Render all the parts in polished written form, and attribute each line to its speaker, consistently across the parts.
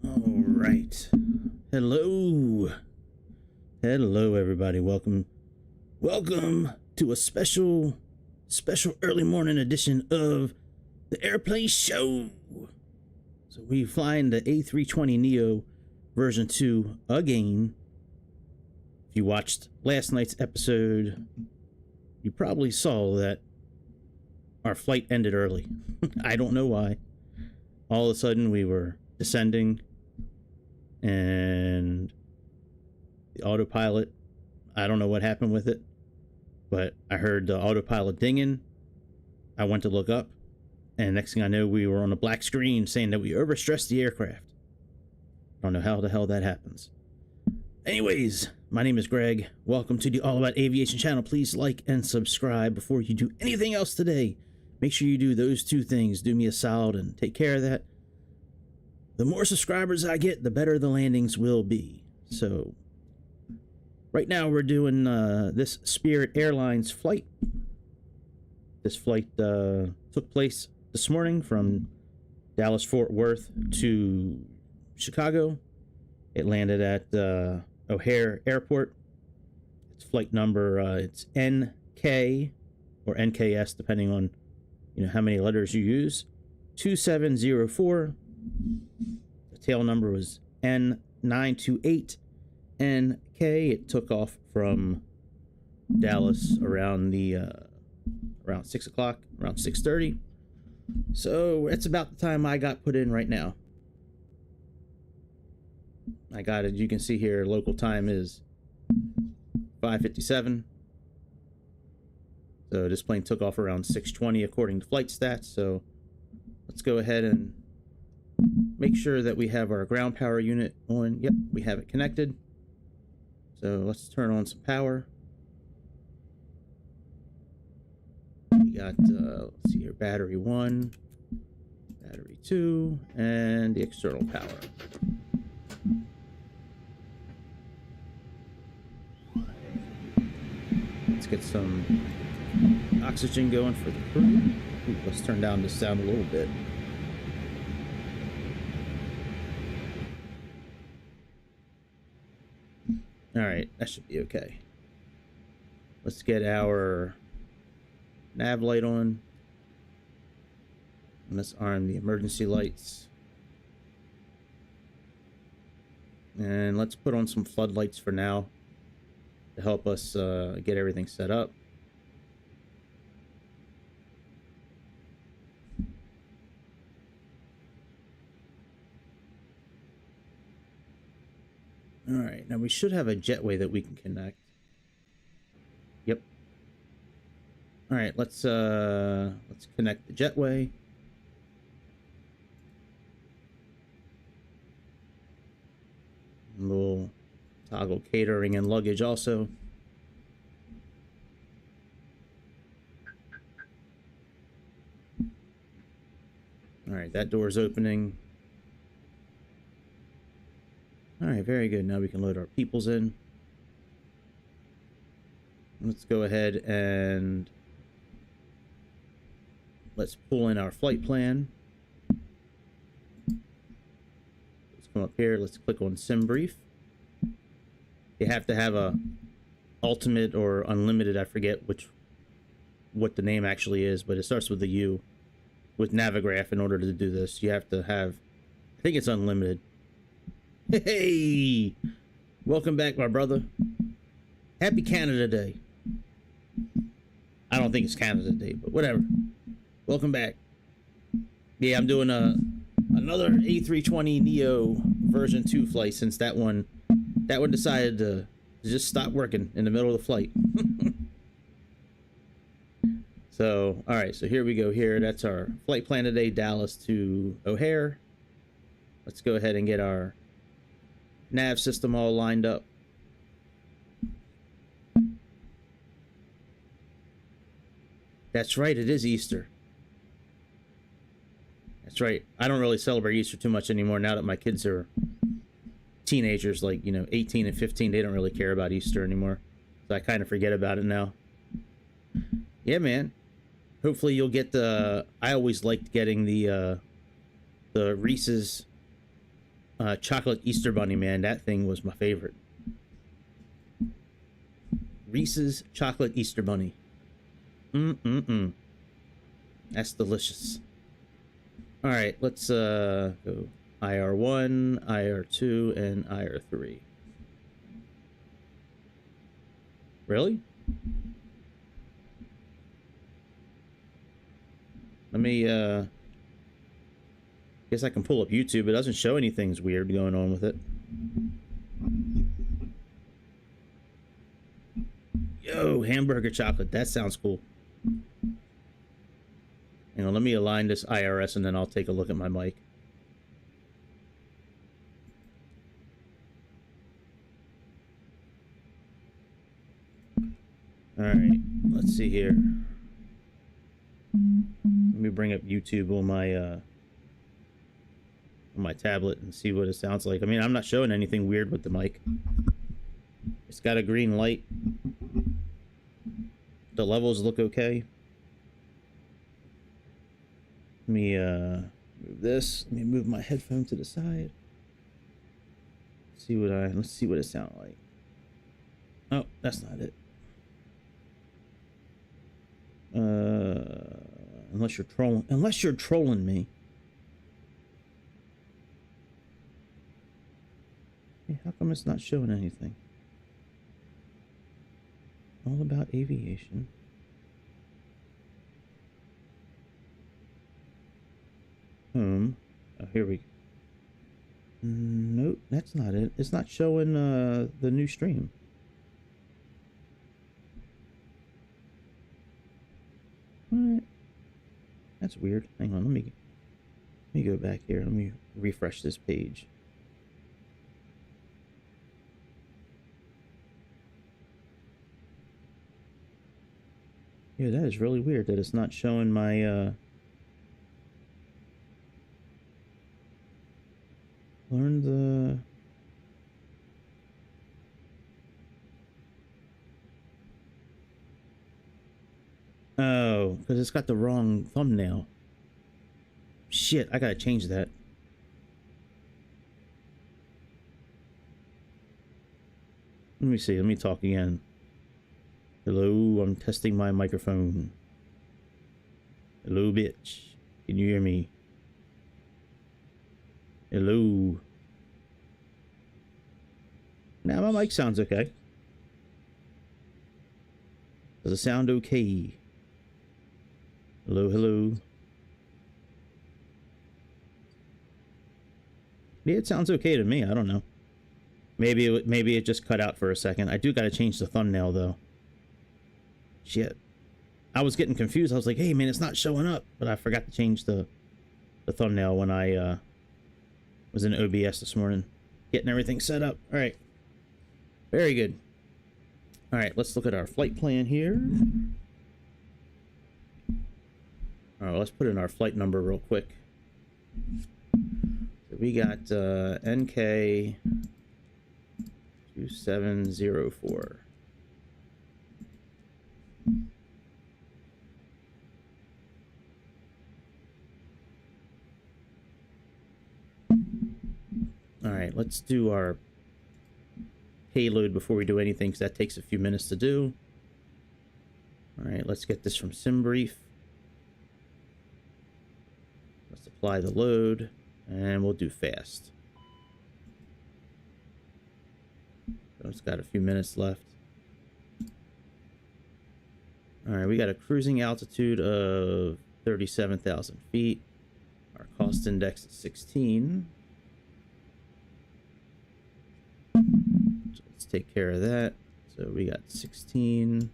Speaker 1: All right. Hello everybody. Welcome to a special early morning edition of the Airplane Show. So we flying the A320neo version 2 again. If you watched last night's episode, you probably saw that our flight ended early. I don't know why. All of a sudden we were descending and the autopilot, I don't know what happened with it, but I heard the autopilot dinging. I went to look up, and next thing I know, we were on a black screen saying that we overstressed the aircraft. I don't know how the hell that happens. Anyways, my name is Greg. Welcome to the All About Aviation channel. Please like and subscribe before you do anything else today. Make sure you do those two things. Do me a solid and take care of that. The more subscribers I get, the better the landings will be. So right now we're doing this Spirit Airlines flight. This flight took place this morning from Dallas Fort Worth to Chicago. It landed at O'Hare Airport. Its flight number, it's NK or NKS, depending on how many letters you use. 2704. The tail number was N928 NK. It took off from Dallas around around 6 o'clock, around 6:30. So it's about the time I got put in right now. I got it. You can see here, local time is 5:57. So this plane took off around 6:20 according to flight stats. So let's go ahead and make sure that we have our ground power unit on. Yep, we have it connected. So let's turn on some power. We got, let's see here, battery 1, battery 2, and the external power. Let's get some oxygen going for the crew. Ooh, let's turn down the sound a little bit. All right, that should be okay. Let's get our nav light on. And let's arm the emergency lights. And let's put on some floodlights for now to help us get everything set up. All right, now we should have a jetway that we can connect. Yep. All right, let's connect the jetway. And we'll toggle catering and luggage also. All right, that door's opening. All right, very good. Now we can load our peoples in. Let's go ahead and let's pull in our flight plan. Let's come up here. Let's click on Sim Brief. You have to have a ultimate or unlimited. I forget what the name actually is, but it starts with the U with Navigraph. In order to do this, you have to have, I think it's unlimited. Hey, welcome back, my brother. Happy Canada Day. I don't think it's Canada Day, but whatever. Welcome back. Yeah, I'm doing another A320neo version 2 flight since that one decided to just stop working in the middle of the flight. So, all right, so here we go here. That's our flight plan today, Dallas to O'Hare. Let's go ahead and get our nav system all lined up. That's right, it is Easter. That's right. I don't really celebrate Easter too much anymore now that my kids are teenagers, like, 18 and 15. They don't really care about Easter anymore. So I kind of forget about it now. Yeah, man. Hopefully you'll get the. I always liked getting the Reese's chocolate Easter bunny. Man, that thing was my favorite. Reese's chocolate Easter bunny. That's delicious. All right, let's go IR1, IR2, and IR3. Really? Let me guess I can pull up YouTube. It doesn't show anything's weird going on with it. Yo, hamburger chocolate. That sounds cool. Hang on, let me align this IRS and then I'll take a look at my mic. Alright, let's see here. Let me bring up YouTube on my tablet and see what it sounds like. I mean, I'm not showing anything weird with the mic. It's got a green light. The levels look okay. Let me move this. Let me move my headphone to the side. Let's see what it sounds like. Oh, that's not it. Unless you're trolling me. Hey, how come it's not showing anything? All about aviation. Home. Oh, here we go. Nope, that's not it. It's not showing the new stream. What? That's weird. Hang on, let me go back here. Let me refresh this page. Yeah, that is really weird that it's not showing my learn the oh, because it's got the wrong thumbnail. Shit, I gotta change that. Let me see, let me talk again. Hello, I'm testing my microphone. Hello, bitch. Can you hear me? Hello. Now my mic sounds okay. Does it sound okay? Hello, hello. Yeah, it sounds okay to me. I don't know. Maybe it just cut out for a second. I do gotta change the thumbnail though. Shit. I was getting confused. I was like, hey man, it's not showing up. But I forgot to change the thumbnail when I was in OBS this morning. Getting everything set up. Alright. Very good. Alright, let's look at our flight plan here. Alright, let's put in our flight number real quick. So we got NK 2704. Alright, let's do our payload before we do anything, because that takes a few minutes to do. Alright, let's get this from SimBrief. Let's apply the load, and we'll do fast. So it's got a few minutes left. Alright, we got a cruising altitude of 37,000 feet. Our cost index is 16. So let's take care of that. So we got 16.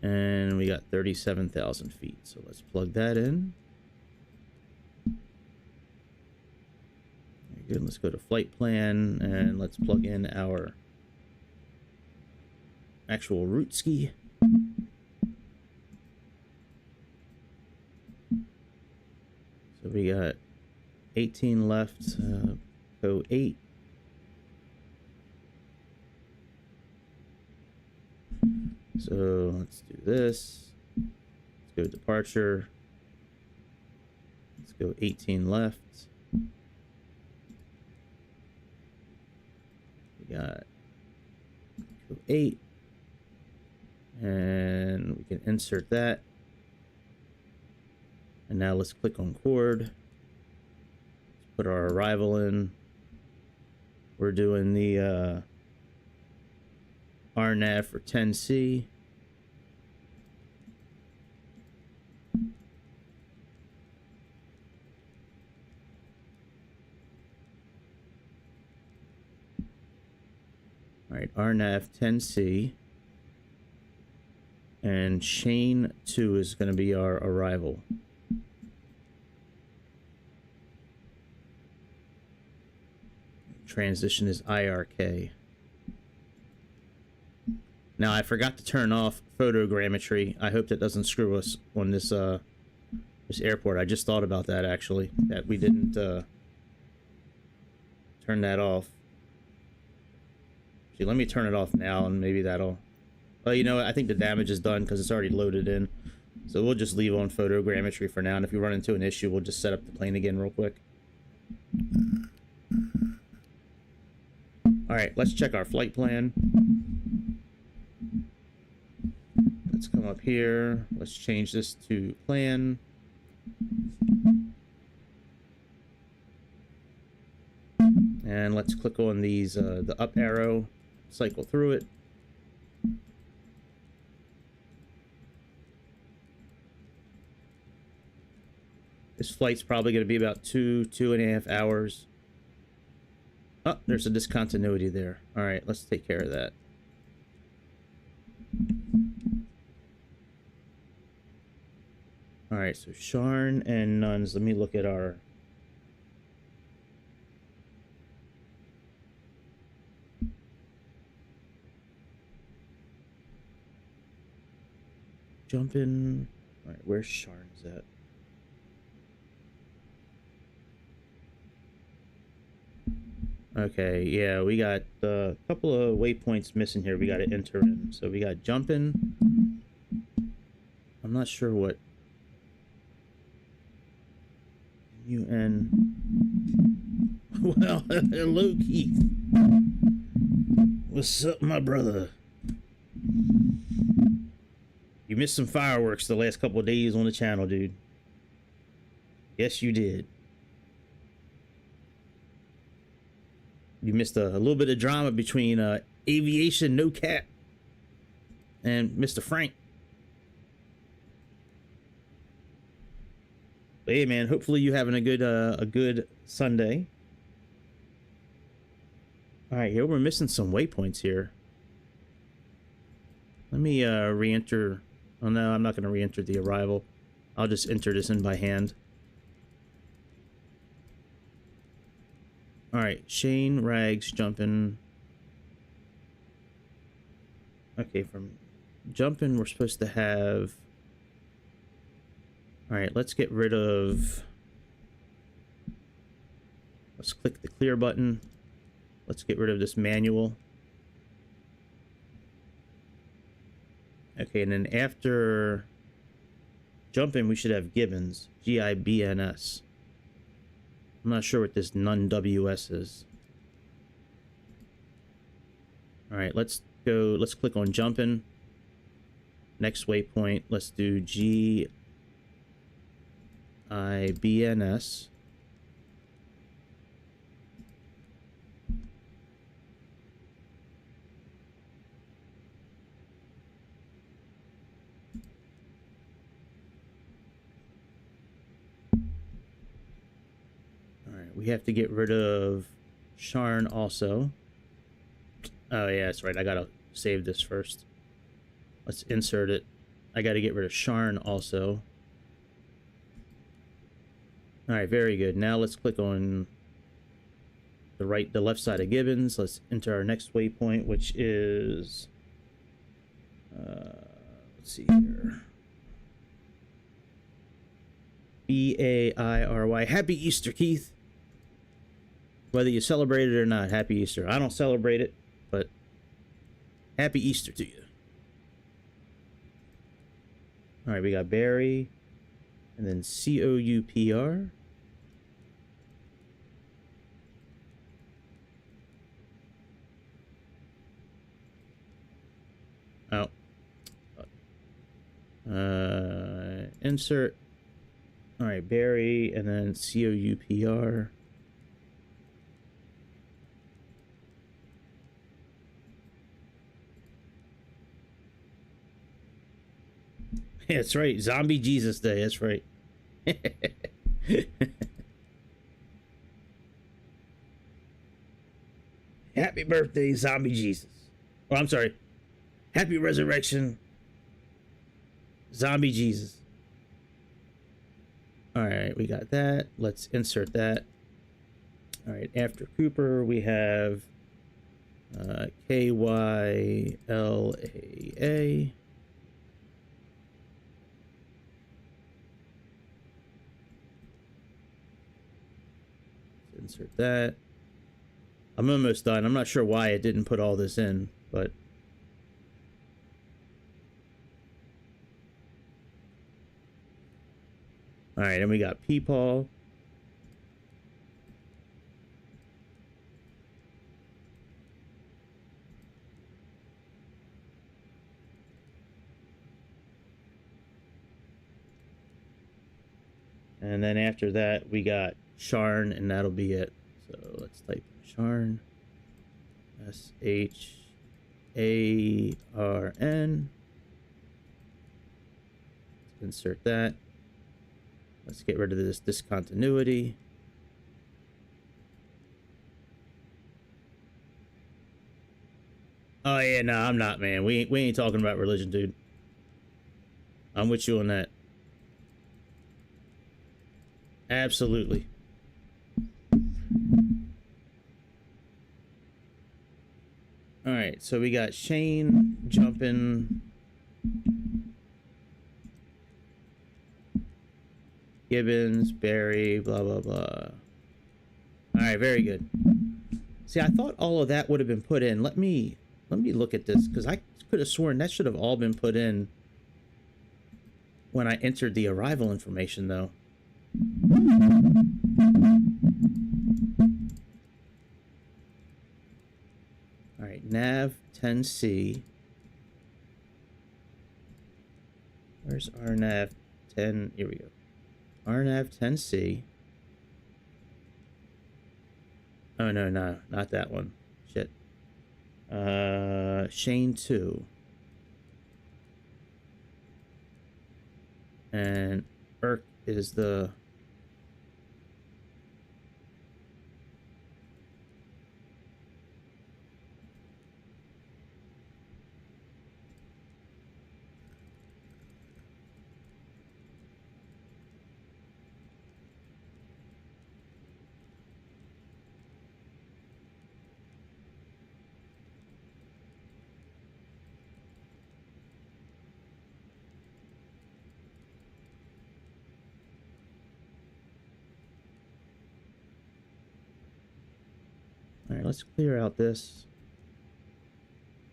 Speaker 1: And we got 37,000 feet. So let's plug that in. Very good. Let's go to flight plan and let's plug in our actual route ski. So we got 18 left. Go 8. So let's do this. Let's go departure. Let's go 18 left. We got go 8. And we can insert that. And now let's click on chord. Let's put our arrival in. We're doing the RNAV for 10C. All right, RNAV 10C. And Shane 2 is going to be our arrival. Transition is IRK. Now I forgot to turn off photogrammetry. I hope that doesn't screw us on this this airport. I just thought about that actually, that we didn't turn that off. Actually, let me turn it off now and maybe that'll... Well, you know what? I think the damage is done because it's already loaded in. So we'll just leave on photogrammetry for now, and if we run into an issue, we'll just set up the plane again real quick. Alright, let's check our flight plan. Let's come up here. Let's change this to plan. And let's click on these, the up arrow, cycle through it. This flight's probably going to be about 2.5 hours. Oh, there's a discontinuity there. All right, let's take care of that. All right, so Sharn and Nuns. Let me look at our... Jump in. All right, where's Sharn's at? Okay, yeah, we got a couple of waypoints missing here. We got to enter in. So we got jump in. I'm not sure what. UN. Well, hello, Keith. What's up, my brother? You missed some fireworks the last couple of days on the channel, dude. Yes, you did. You missed a little bit of drama between Aviation No Cap and Mr. Frank. But hey, man, hopefully you having a good Sunday. All right, here we're missing some waypoints here. Let me re-enter. Oh no, I'm not going to re-enter the arrival. I'll just enter this in by hand. All right, Shane, Rags, jumping. Okay, from jumping, we're supposed to have... All right, let's get rid of... Let's click the clear button. Let's get rid of this manual. Okay, and then after jumping, we should have Gibbons. G-I-B-N-S. I'm not sure what this Nun WS is. All right, let's go. Let's click on jumping. Next waypoint, let's do G-I-B-N-S. We have to get rid of Sharn also. Oh yeah, that's right. I gotta save this first. Let's insert it. I gotta get rid of Sharn also. All right, very good. Now let's click on the left side of Gibbons. Let's enter our next waypoint, which is let's see here. B-A-I-R-Y. Happy Easter, Keith. Whether you celebrate it or not, happy Easter. I don't celebrate it, but happy Easter to you. All right, we got Barry, and then COUPR. Oh. Insert. All right, Barry, and then COUPR. Yeah, that's right. Zombie Jesus Day. That's right. Happy birthday, Zombie Jesus. Oh, I'm sorry. Happy resurrection, Zombie Jesus. All right, we got that. Let's insert that. All right, after Cooper, we have KYLAA. Insert that. I'm almost done. I'm not sure why it didn't put all this in, but all right, and we got Peepaw. And then after that, we got Sharn, and that'll be it. So let's type in Sharn. SHARN. Let's insert that. Let's get rid of this discontinuity. Oh yeah, no, I'm not, man. We ain't talking about religion, dude. I'm with you on that. Absolutely. All right, so we got Shane jumping. Gibbons, Barry, blah, blah, blah. All right, very good. See, I thought all of that would have been put in. Let me look at this, because I could have sworn that should have all been put in when I entered the arrival information, though. All right, nav 10C. Where's our nav 10? Here we go. RNAV 10C. Oh, no, not that one. Shit. Shane 2. And Irk is the... All right, let's clear out this.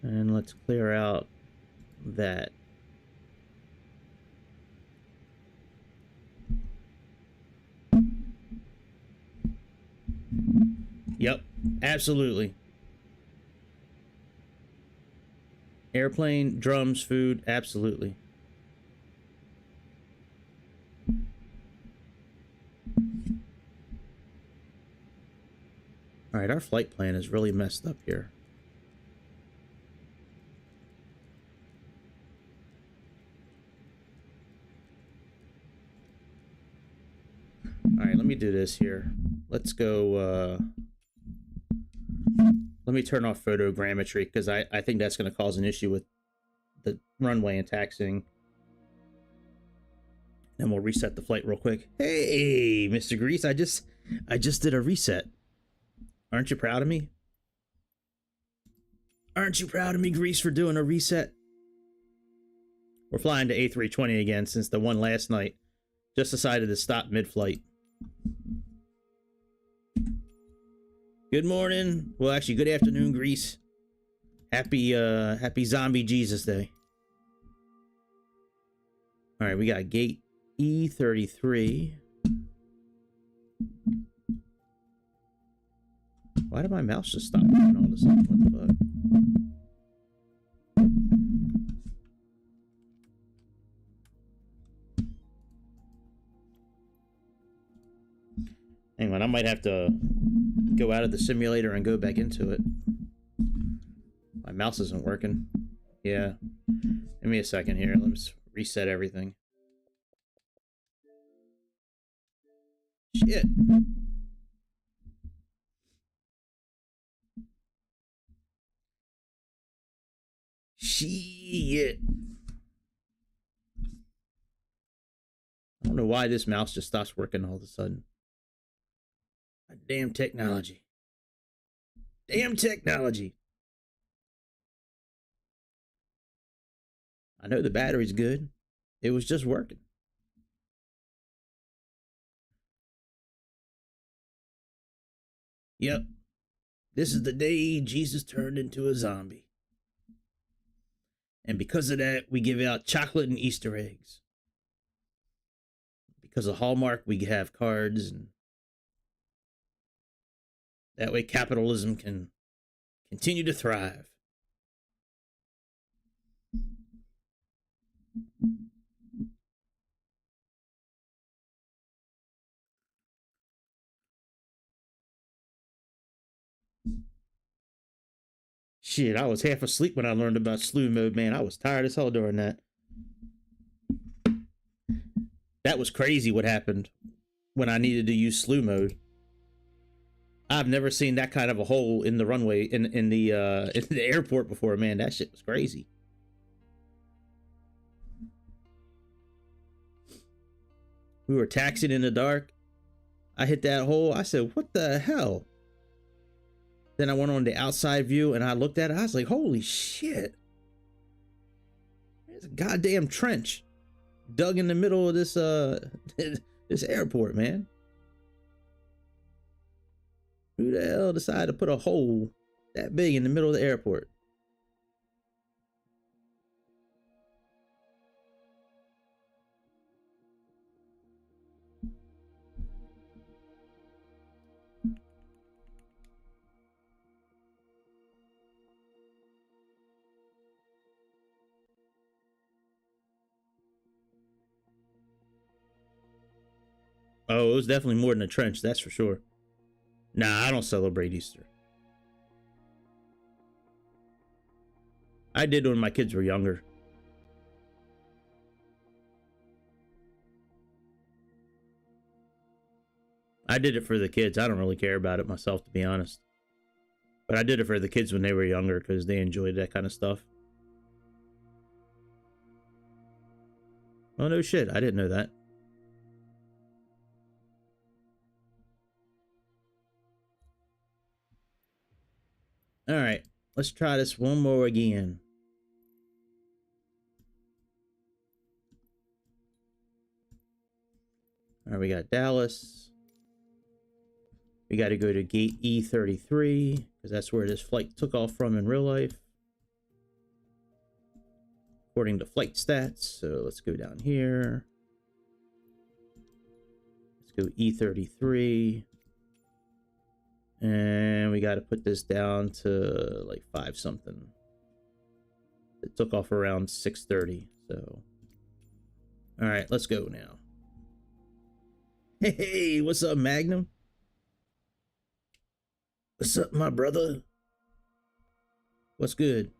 Speaker 1: And let's clear out that. Yep, absolutely. Airplane, drums, food, absolutely. All right, our flight plan is really messed up here. All right, let me do this here. Let's go, let me turn off photogrammetry, because I think that's going to cause an issue with the runway and taxiing. And we'll reset the flight real quick. Hey, Mr. Grease, I just did a reset. Aren't you proud of me? Aren't you proud of me, Grease, for doing a reset? We're flying to A320 again, since the one last night just decided to stop mid-flight. Good morning. Well, actually, good afternoon, Grease. Happy Zombie Jesus Day. All right, we got gate E33. Why did my mouse just stop moving all of a sudden? What the fuck? Hang on, I might have to go out of the simulator and go back into it. My mouse isn't working. Yeah. Give me a second here. Let's reset everything. Shit. Shit. I don't know why this mouse just stops working all of a sudden. Damn technology. Damn technology. I know the battery's good. It was just working. Yep. This is the day Jesus turned into a zombie. And because of that, we give out chocolate and Easter eggs. Because of Hallmark, we have cards, and that way capitalism can continue to thrive. Shit, I was half asleep when I learned about slew mode, man. I was tired as hell during that. That was crazy what happened when I needed to use slew mode. I've never seen that kind of a hole in the runway in the airport before, man. That shit was crazy. We were taxiing in the dark. I hit that hole. I said, what the hell? Then I went on the outside view and I looked at it. I was like, holy shit. There's a goddamn trench dug in the middle of this this airport, man. Who the hell decided to put a hole that big in the middle of the airport? Oh, it was definitely more than a trench, that's for sure. Nah, I don't celebrate Easter. I did when my kids were younger. I did it for the kids. I don't really care about it myself, to be honest. But I did it for the kids when they were younger because they enjoyed that kind of stuff. Oh, no shit. I didn't know that. All right. Let's try this one more again. All right, we got Dallas. We got to go to gate E33 because that's where this flight took off from in real life, according to flight stats. So let's go down here. Let's go E33. And we got to put this down to like 5 something. It took off around 6:30. So, all right, let's go now. Hey, what's up, Magnum? What's up, my brother? What's good?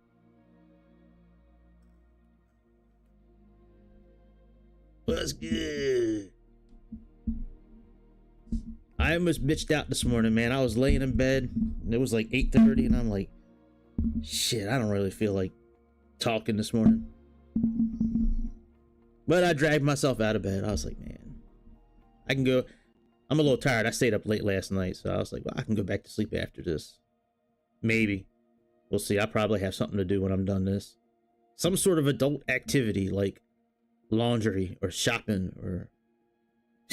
Speaker 1: What's good? I almost bitched out this morning, man. I was laying in bed, and it was like 8:30, and I'm like, shit, I don't really feel like talking this morning. But I dragged myself out of bed. I was like, man, I can go. I'm a little tired. I stayed up late last night, so I was like, well, I can go back to sleep after this. Maybe. We'll see. I probably have something to do when I'm done this. Some sort of adult activity, like laundry or shopping or...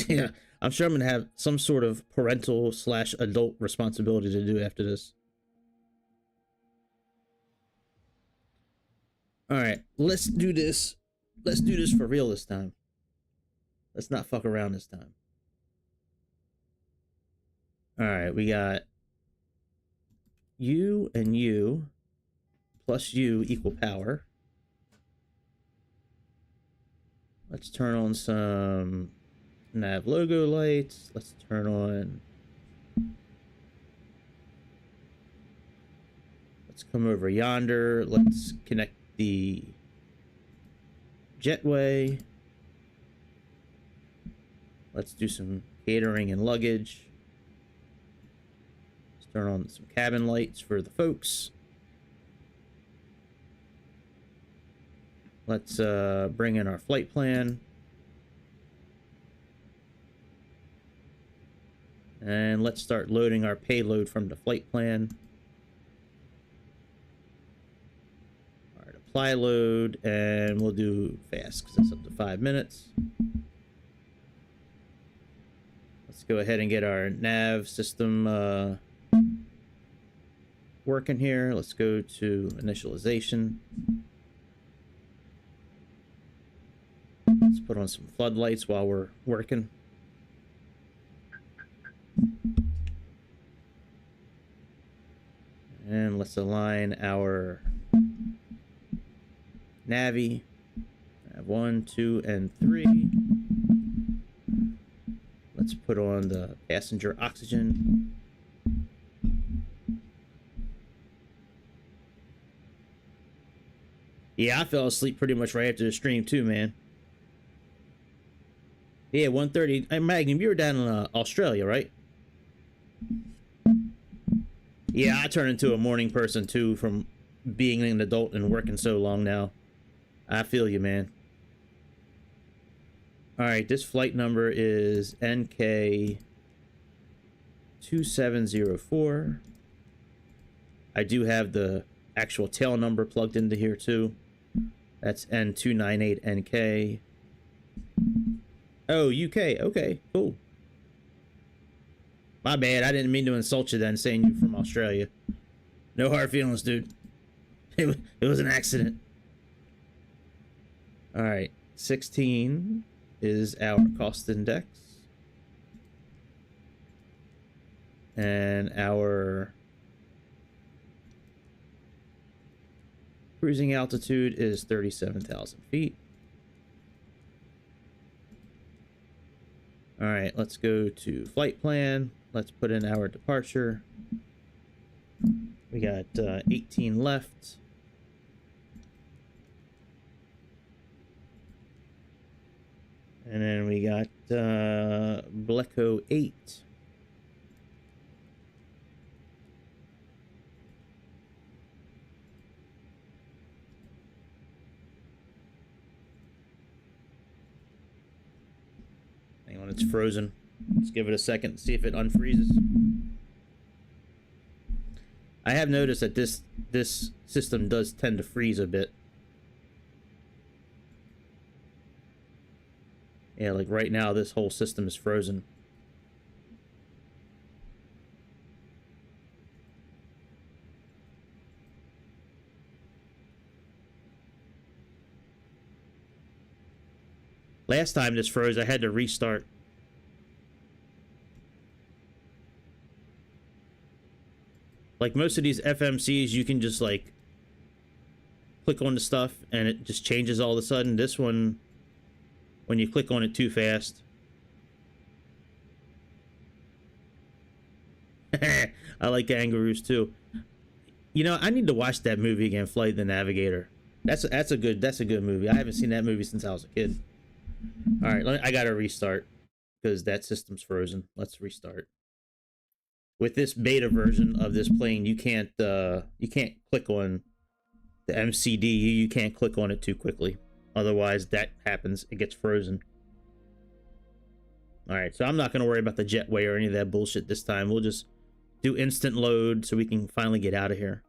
Speaker 1: yeah, I'm sure I'm going to have some sort of parental / adult responsibility to do after this. All right, let's do this. Let's do this for real this time. Let's not fuck around this time. All right, we got you and you plus you equal power. Let's turn on some nav logo lights. Let's turn on. Let's come over yonder. Let's connect the jetway. Let's do some catering and luggage. Let's turn on some cabin lights for the folks. Let's bring in our flight plan. And let's start loading our payload from the flight plan. All right, apply load, and we'll do fast because it's up to 5 minutes. Let's go ahead and get our nav system working here. Let's go to initialization. Let's put on some floodlights while we're working. And let's align our Navi. I have 1, 2, and 3. Let's put on the passenger oxygen. Yeah, I fell asleep pretty much right after the stream too, man. Yeah, 1:30. Hey, Magnum, you were down in Australia, right? Yeah, I turned into a morning person too from being an adult and working so long now. I feel you, man. All right, this flight number is NK2704. I do have the actual tail number plugged into here too. That's N298NK. Oh, UK. Okay, cool. My bad. I didn't mean to insult you then, saying you're from Australia. No hard feelings, dude. It was an accident. All right, 16 is our cost index. And our cruising altitude is 37,000 feet. All right, let's go to flight plan. Let's put in our departure. We got 18 left. And then we got Bleco 8. Hang on, it's frozen. Let's give it a second to see if it unfreezes. I have noticed that this system does tend to freeze a bit. Yeah, like right now, this whole system is frozen. Last time this froze, I had to restart. Like most of these FMCs, you can just like click on the stuff and it just changes all of a sudden. This one, when you click on it too fast. I like kangaroos too. You know, I need to watch that movie again, Flight the Navigator. That's a good movie. I haven't seen that movie since I was a kid. All right, I gotta restart because that system's frozen. Let's restart. With this beta version of this plane, you can't click on the MCD. You can't click on it too quickly. Otherwise, that happens. It gets frozen. All right, so I'm not going to worry about the jetway or any of that bullshit this time. We'll just do instant load so we can finally get out of here.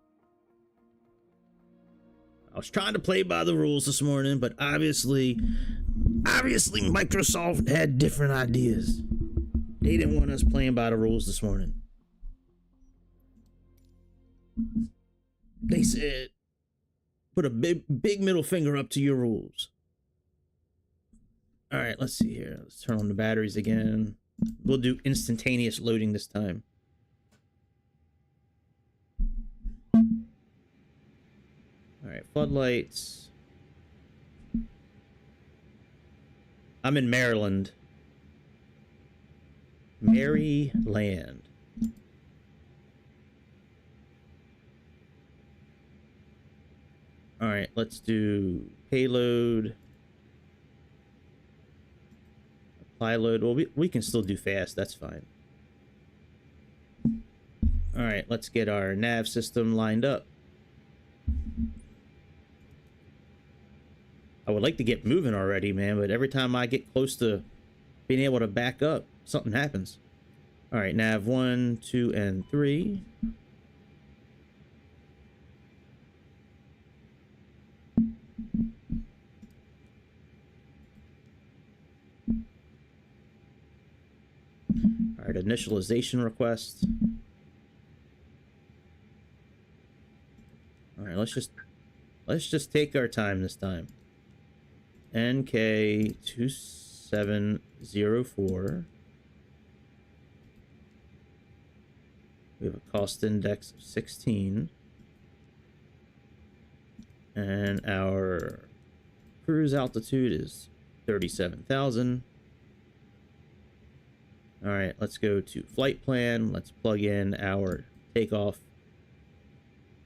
Speaker 1: I was trying to play by the rules this morning, but obviously Microsoft had different ideas. They didn't want us playing by the rules this morning. They said, put a big middle finger up to your rules. All right, let's see here. Let's turn on the batteries again. We'll do instantaneous loading this time. All right, floodlights. I'm in Maryland. Maryland. All right, let's do payload. Apply load. Well, we can still do fast. That's fine. All right, let's get our nav system lined up. I would like to get moving already, man, but every time I get close to being able to back up, something happens. All right, nav 1, 2, and 3. All right, initialization request. All right, let's just take our time this time. NK2704. We have a cost index of 16. And our cruise altitude is 37,000. All right, let's go to flight plan. Let's plug in our takeoff.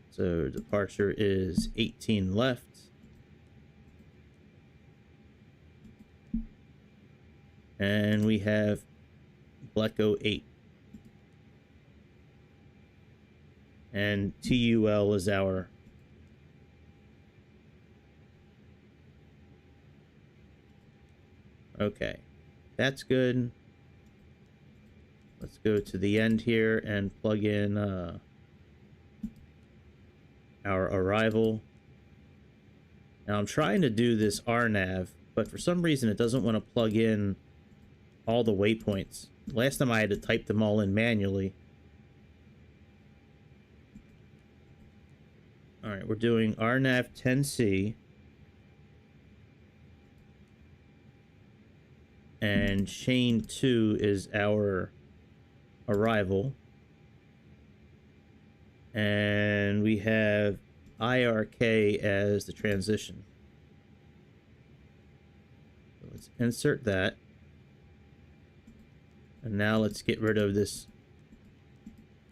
Speaker 1: So departure is 18 left. And we have Bleco 8. And TUL is our okay. That's good. Let's go to the end here and plug in our arrival. Now I'm trying to do this RNAV, but for some reason it doesn't want to plug in all the waypoints. Last time I had to type them all in manually. All right, we're doing RNAV 10C. And chain 2 is our arrival. And we have IRK as the transition. So let's insert that. And now let's get rid of this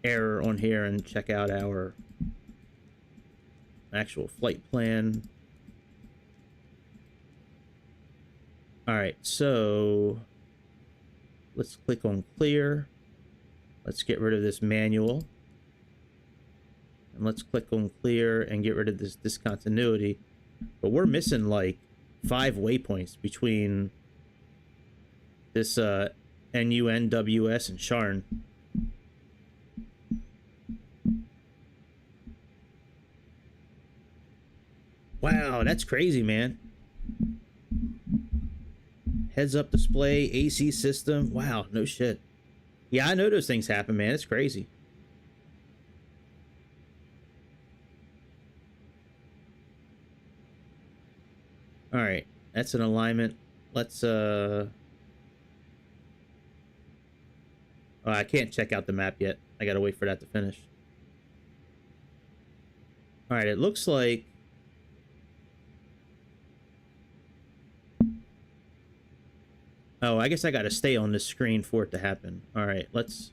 Speaker 1: error on here and check out our actual flight plan. All right, so let's click on clear. Let's get rid of this manual. And let's click on clear and get rid of this discontinuity. But we're missing like 5 waypoints between this NUNWS and Sharn. Wow, that's crazy, man. Heads up display, AC system. Wow, no shit. Yeah, I know those things happen, man. It's crazy. All right, that's an alignment. Let's oh, I can't check out the map yet. I gotta wait for that to finish. All right, it looks like oh, I guess I gotta stay on this screen for it to happen. All right, let's.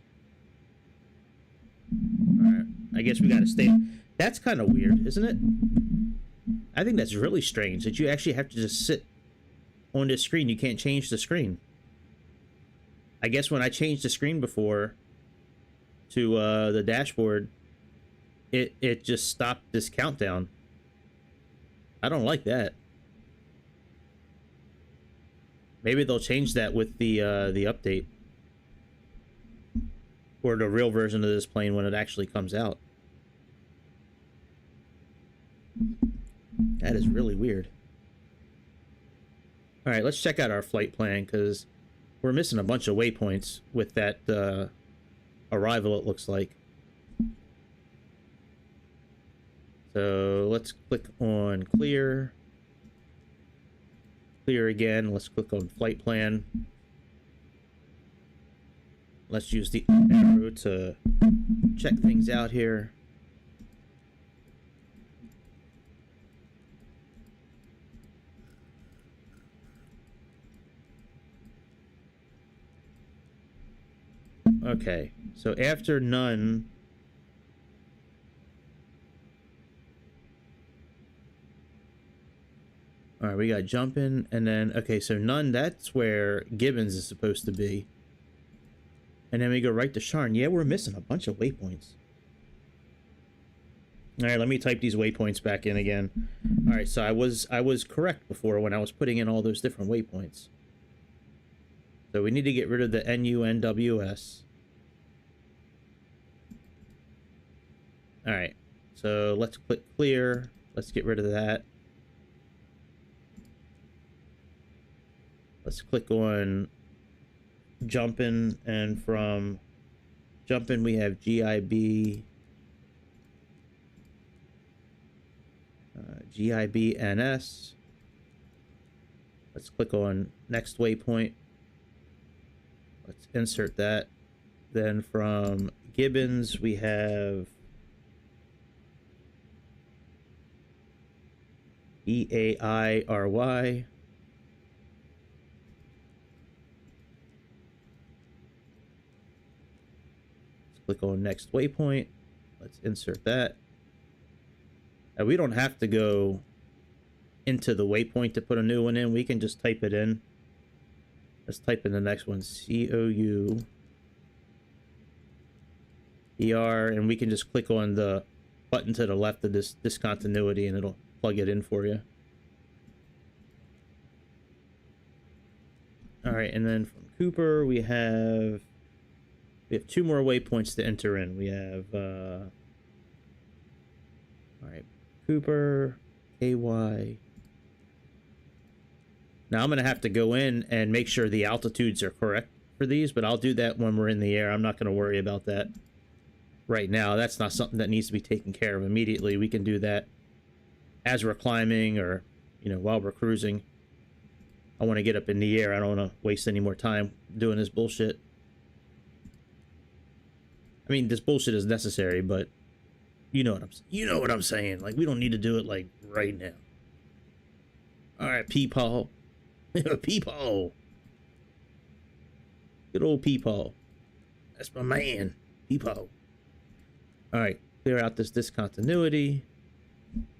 Speaker 1: All right, I guess we gotta stay. That's kind of weird, isn't it? I think that's really strange that you actually have to just sit on this screen. You can't change the screen. I guess when I changed the screen before to the dashboard, it just stopped this countdown. I don't like that. Maybe they'll change that with the update. Or the real version of this plane when it actually comes out. That is really weird. Alright, let's check out our flight plan, because we're missing a bunch of waypoints with that arrival, it looks like. So let's click on clear clear again. Let's click on flight plan. Let's use the arrow to check things out here. Okay, so after none, all right, we got jumping, and then, okay, so none, that's where Gibbons is supposed to be. And then we go right to Sharn. Yeah, we're missing a bunch of waypoints. All right, let me type these waypoints back in again. All right, so I was correct before when I was putting in all those different waypoints. So we need to get rid of the NUNWS. All right, so let's click clear. Let's get rid of that. Let's click on jumping, and from jumping we have GIB, GIBNS. Let's click on next waypoint. Let's insert that. Then from Gibbons we have EAIRY. Let's click on next waypoint. Let's insert that. Now, we don't have to go into the waypoint to put a new one in. We can just type it in. Let's type in the next one, COUER, and we can just click on the button to the left of this discontinuity and it'll plug it in for you. All right, and then from Cooper we have two more waypoints to enter in. We have all right, Cooper, KY. Now I'm gonna have to go in and make sure the altitudes are correct for these, but I'll do that when we're in the air. I'm not gonna worry about that right now. That's not something that needs to be taken care of immediately. We can do that as we're climbing, or, you know, while we're cruising. I want to get up in the air. I don't want to waste any more time doing this bullshit. I mean, this bullshit is necessary, but you know what I'm saying. Like, we don't need to do it like right now. All right, Peepaw. Peepaw. Good old Peepaw. That's my man, Peepaw. All right, clear out this discontinuity.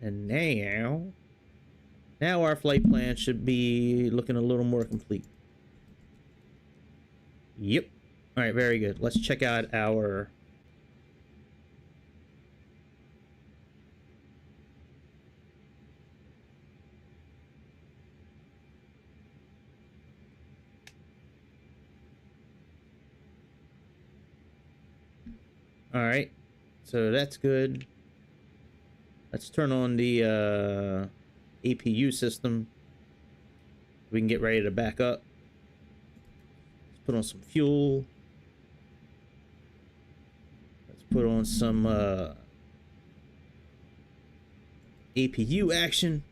Speaker 1: And now our flight plan should be looking a little more complete. Yep. All right, very good. Let's check out our all right, so that's good. Let's turn on the APU system. We can get ready to back up. Let's put on some fuel. Let's put on some APU action.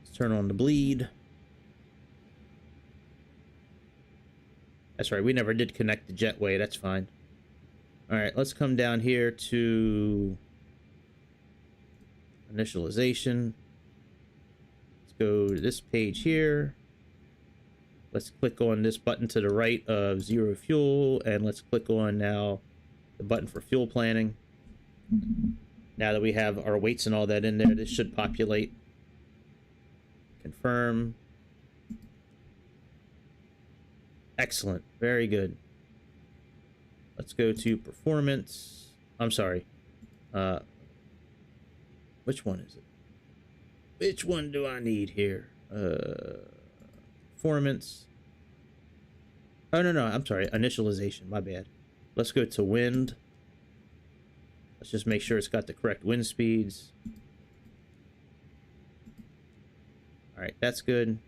Speaker 1: Let's turn on the bleed. That's right, we never did connect the jetway. That's fine. All right, let's come down here to initialization. Let's go to this page here. Let's click on this button to the right of zero fuel, and let's click on now the button for fuel planning. Now that we have our weights and all that in there, this should populate. Confirm. Excellent. Very good. Let's go to performance. I'm sorry. Which one is it? Which one do I need here? Performance. Oh, no. I'm sorry. Initialization. My bad. Let's go to wind. Let's just make sure it's got the correct wind speeds. All right. That's good.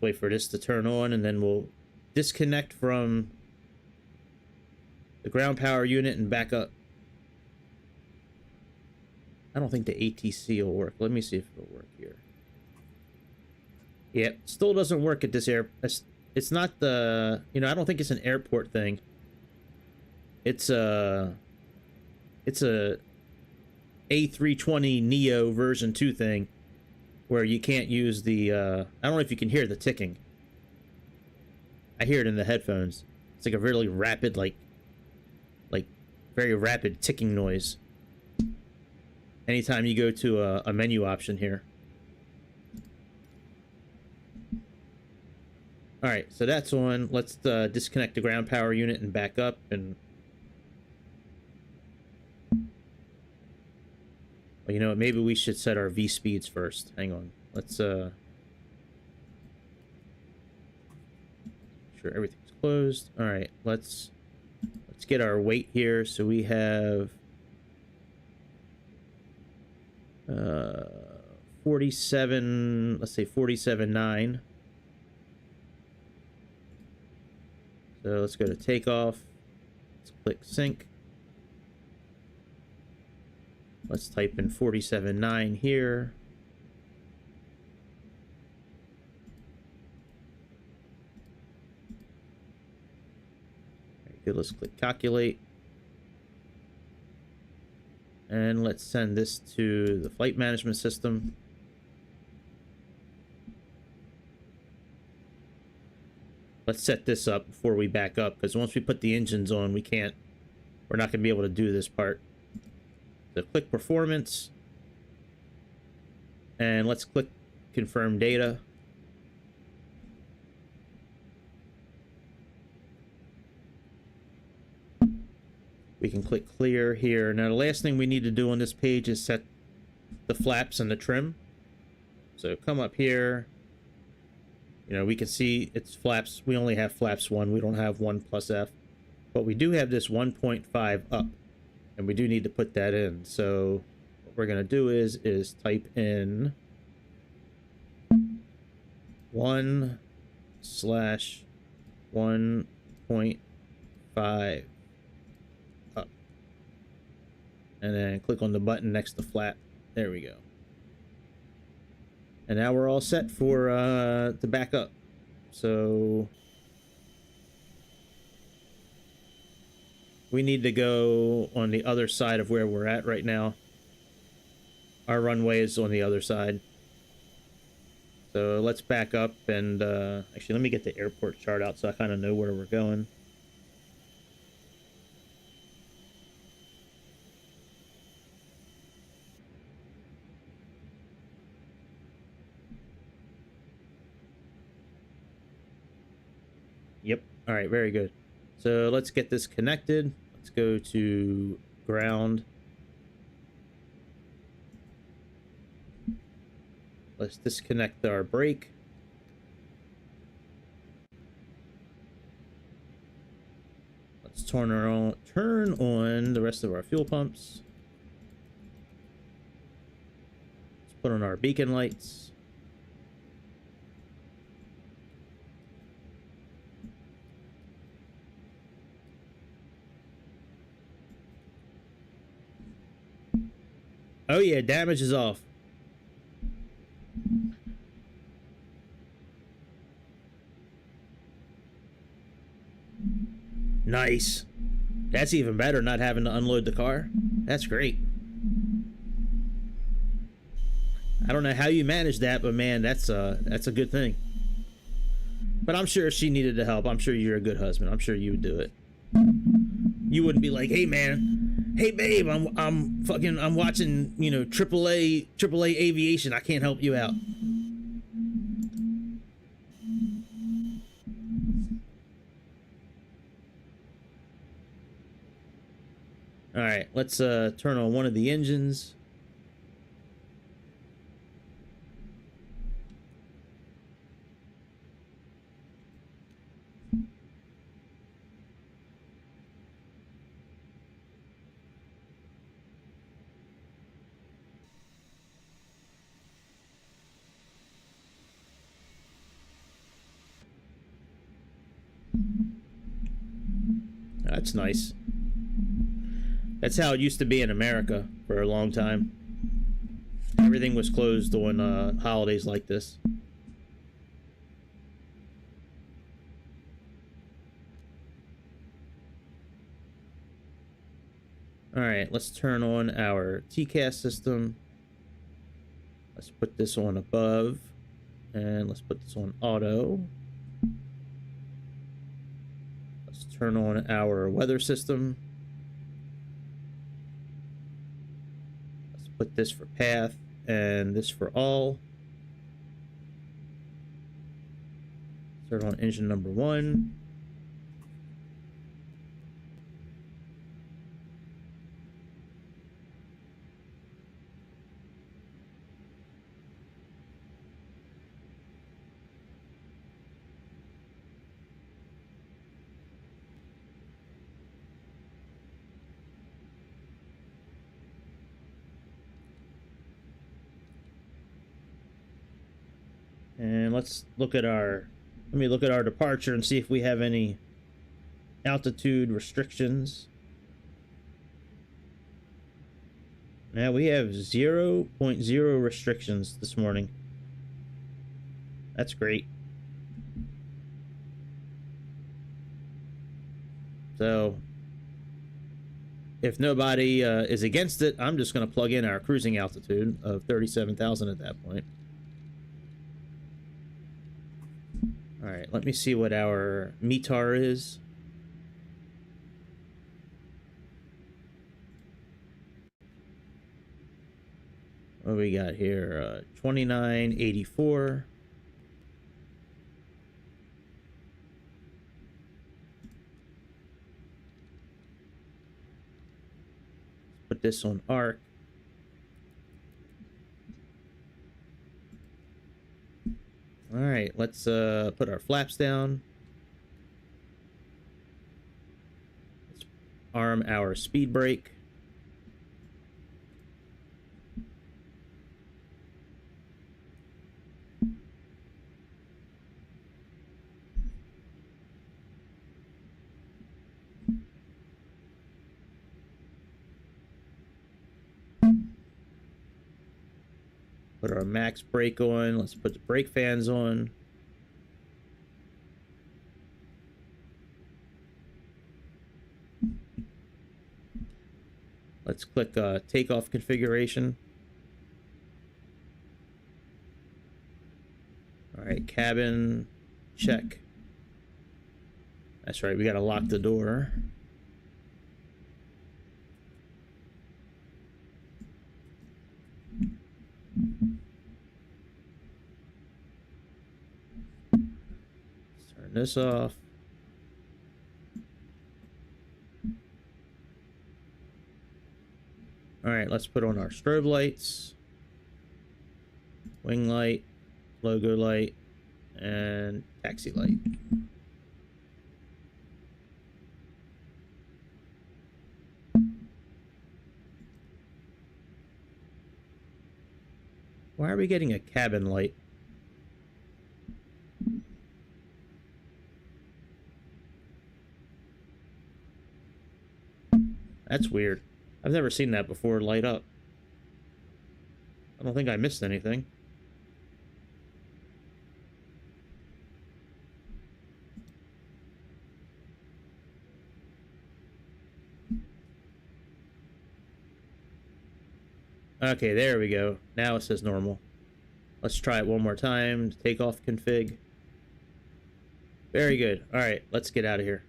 Speaker 1: Wait for this to turn on, and then we'll disconnect from the ground power unit and back up. I don't think the ATC will work. Let me see if it'll work here. Yeah, still doesn't work at this air. It's not the, you know, I don't think it's an airport thing. It's a A320neo version 2 thing where you can't use the I don't know if you can hear the ticking. I hear it in the headphones. It's like a really rapid, like very rapid ticking noise anytime you go to a menu option here. All right, so that's on. Let's disconnect the ground power unit and back up. And well, you know what? Maybe we should set our V speeds first. Hang on. Let's sure everything's closed. All right, let's get our weight here. So we have 47. Let's say 47.9. So let's go to takeoff. Let's click sync. Let's type in 47.9 here. Very good. Let's click calculate. And let's send this to the flight management system. Let's set this up before we back up, because once we put the engines on, we're not going to be able to do this part. So click performance. And let's click confirm data. We can click clear here. Now the last thing we need to do on this page is set the flaps and the trim. So come up here. You know, we can see it's flaps. We only have flaps 1. We don't have 1 plus F. But we do have this 1.5 up. And we do need to put that in. So what we're going to do is type in 1/1.5 up. And then click on the button next to flap. There we go. And now we're all set for to back up. So we need to go on the other side of where we're at right now. Our runway is on the other side. So let's back up and actually let me get the airport chart out so I kind of know where we're going. Yep. All right, very good. So let's get this connected. Let's go to ground. Let's disconnect our brake. Let's turn on the rest of our fuel pumps. Let's put on our beacon lights. Oh yeah, damage is off. Nice. That's even better, not having to unload the car. That's great. I don't know how you manage that, but man, that's a good thing. But I'm sure she needed the help. I'm sure you're a good husband. I'm sure you would do it. You wouldn't be like, "Hey man, hey babe, I'm watching, you know, AAA aviation. I can't help you out." All right, let's turn on one of the engines. That's nice. That's how it used to be in America for a long time. Everything was closed on holidays like this. Alright, let's turn on our TCAS system. Let's put this on above. And let's put this on auto. Let's turn on our weather system. Let's put this for path and this for all. Turn on engine number 1. And let's look at our, let me look at our departure and see if we have any altitude restrictions. Now we have 0.0 restrictions this morning. That's great. So if nobody is against it, I'm just going to plug in our cruising altitude of 37,000 at that point. All right, let me see what our METAR is. What do we got here? 2984. Put this on arc. All right, let's put our flaps down. Let's arm our speed brake. Put our max brake on. Let's put the brake fans on. Let's click takeoff configuration. All right, cabin, check. That's right, we gotta lock the door. Turn this off. All right, let's put on our strobe lights, wing light, logo light, and taxi light. Why are we getting a cabin light? That's weird. I've never seen that before light up. I don't think I missed anything. Okay, there we go. Now it says normal. Let's try it one more time. Takeoff config. Very good. All right, let's get out of here.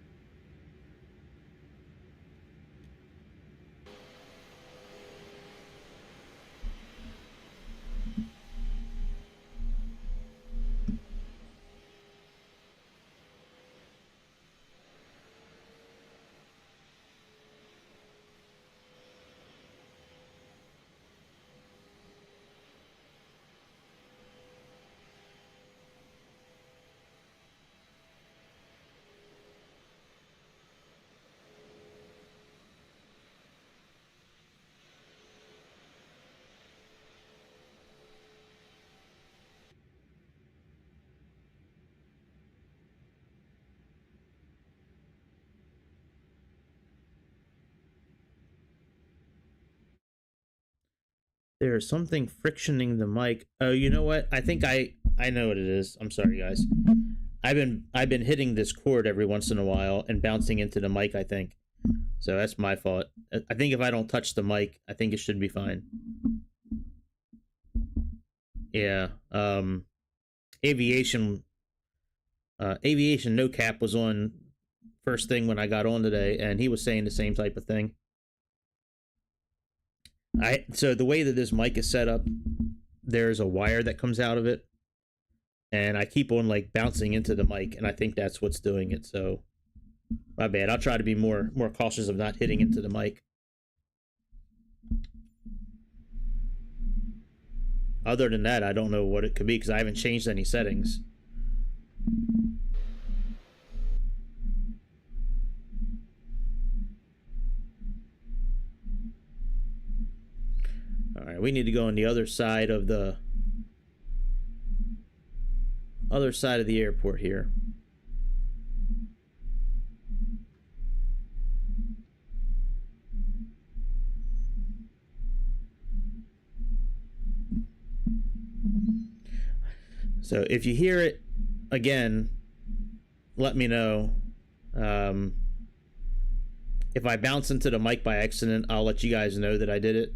Speaker 1: There's something frictioning the mic. Oh, you know what? I think I know what it is. I'm sorry, guys. I've been hitting this cord every once in a while and bouncing into the mic, I think. So that's my fault. I think if I don't touch the mic, I think it should be fine. Yeah. Aviation No Cap was on first thing when I got on today, and he was saying the same type of thing. So the way that this mic is set up, there's a wire that comes out of it, and I keep on like bouncing into the mic, and I think that's what's doing it. So my bad. I'll try to be more cautious of not hitting into the mic. Other than that, I don't know what it could be because I haven't changed any settings. All right, we need to go on the other side of the airport here. So if you hear it again, let me know. If I bounce into the mic by accident, I'll let you guys know that I did it.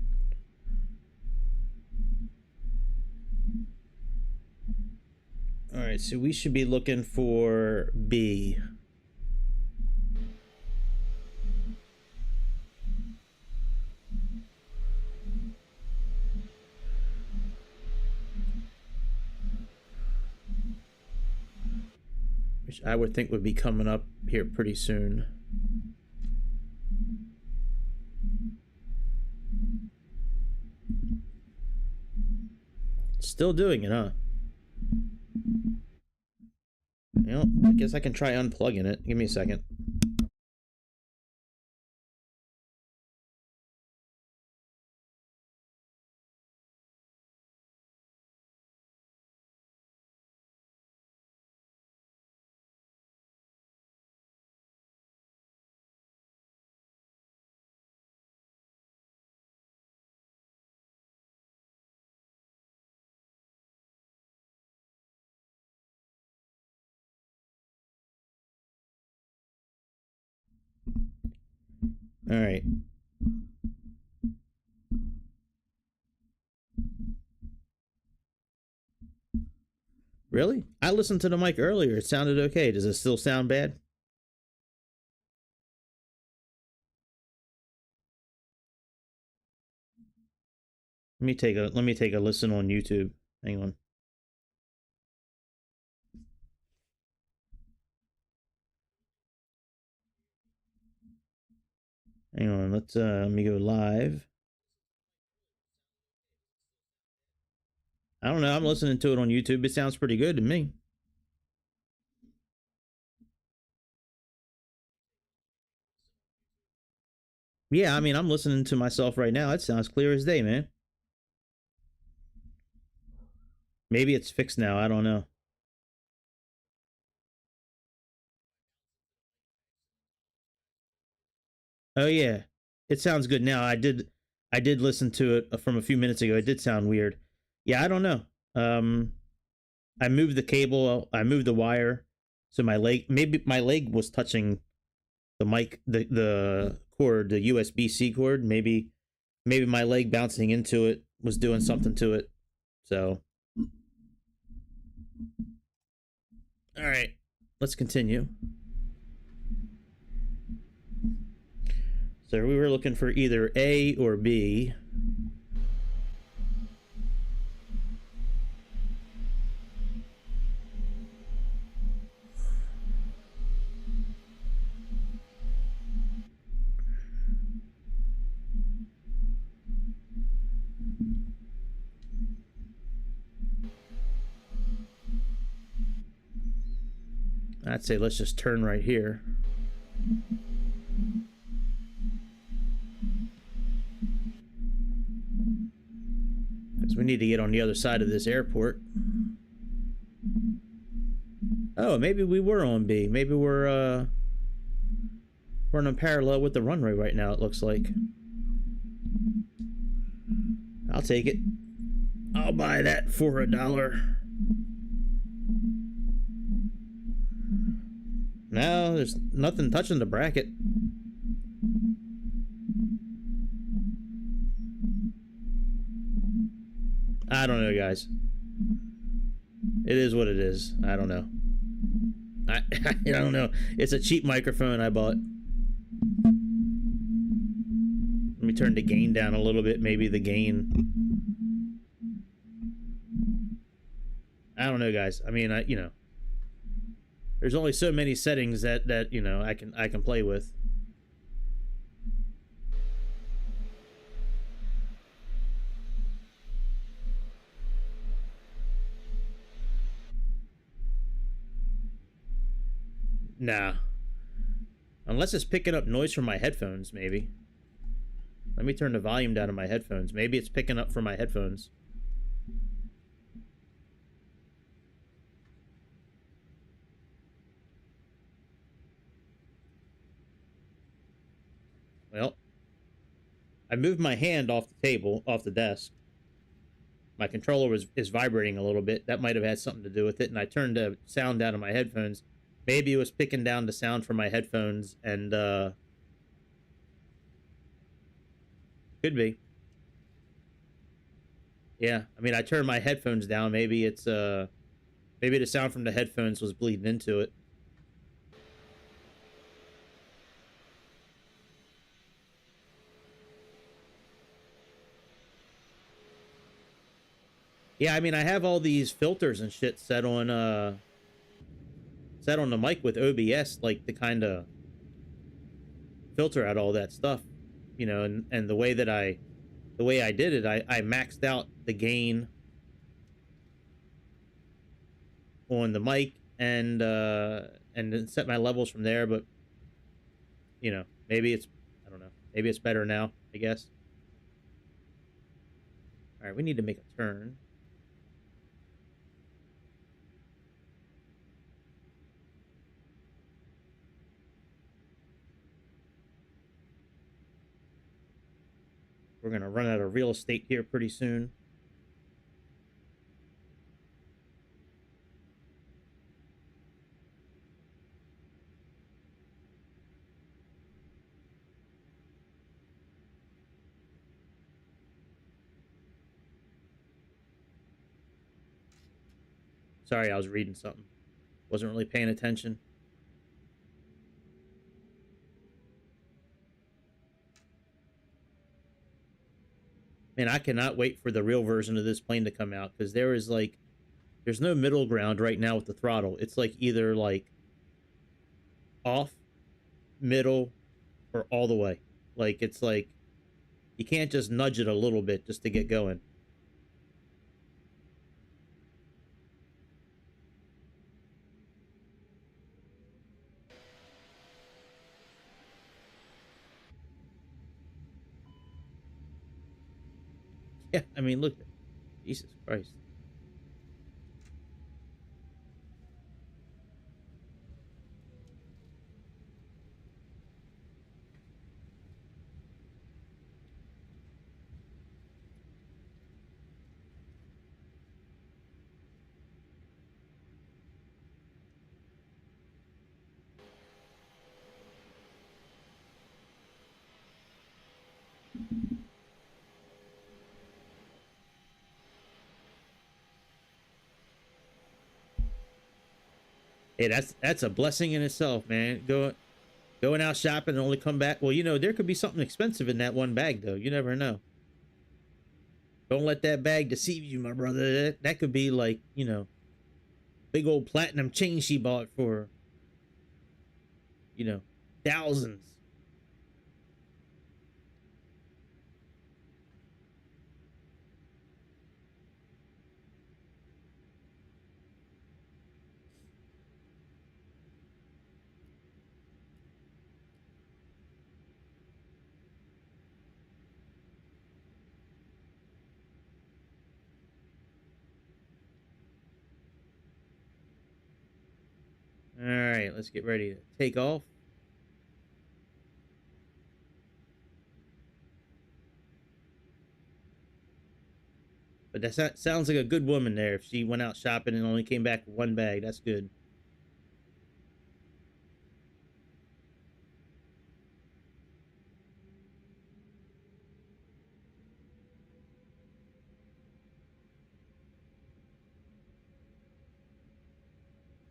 Speaker 1: All right, so we should be looking for B. Which I would think would be coming up here pretty soon. Still doing it, huh? You know, I guess I can try unplugging it. Give me a second. All right. Really? I listened to the mic earlier. It sounded okay. Does it still sound bad? Let me take a listen on YouTube. Hang on. Hang on. Let me go live. I don't know. I'm listening to it on YouTube. It sounds pretty good to me. Yeah, I mean, I'm listening to myself right now. It sounds clear as day, man. Maybe it's fixed now. I don't know. Oh yeah, it sounds good now. I did listen to it from a few minutes ago. It did sound weird. Yeah, I don't know. I moved the cable. I moved the wire, so maybe my leg was touching the mic, the cord, the USB-C cord. Maybe my leg bouncing into it was doing something to it. So, all right, let's continue. So we were looking for either A or B. I'd say let's just turn right here. Because we need to get on the other side of this airport. Oh, maybe we were on B. Maybe we're running parallel with the runway right now, it looks like. I'll take it. I'll buy that for $1. No, there's nothing touching the bracket. I don't know, guys. It is what it is. I don't know. I don't know. It's a cheap microphone I bought. Let me turn the gain down a little bit. Maybe the gain. I don't know, guys. I mean, you know, there's only so many settings that you know I can play with. Nah. Unless it's picking up noise from my headphones, maybe. Let me turn the volume down on my headphones. Maybe it's picking up from my headphones. Well, I moved my hand off the table, off the desk. My controller is vibrating a little bit. That might have had something to do with it. And I turned the sound down on my headphones. Maybe it was picking down the sound from my headphones, and could be. Yeah, I mean, I turned my headphones down. Maybe it's maybe the sound from the headphones was bleeding into it. Yeah, I mean, I have all these filters and shit set on the mic with OBS, like to kind of filter out all that stuff, you know, and the way I did it, I maxed out the gain on the mic and then set my levels from there. But you know, maybe it's, I don't know, maybe it's better now, I guess. All right, we need to make a turn. We're gonna run out of real estate here pretty soon. Sorry, I was reading something. Wasn't really paying attention. Man, I cannot wait for the real version of this plane to come out, because there is like, there's no middle ground right now with the throttle. It's like either like off, middle, or all the way. Like, it's like you can't just nudge it a little bit just to get going. Yeah, I mean, look, Jesus Christ. Hey, that's a blessing in itself, man. Going out shopping and only come back. Well, you know, there could be something expensive in that one bag, though. You never know. Don't let that bag deceive you, my brother. That could be like, you know, big old platinum chain she bought for, you know, thousands. All right, let's get ready to take off. But that sounds like a good woman there. If she went out shopping and only came back with one bag, that's good.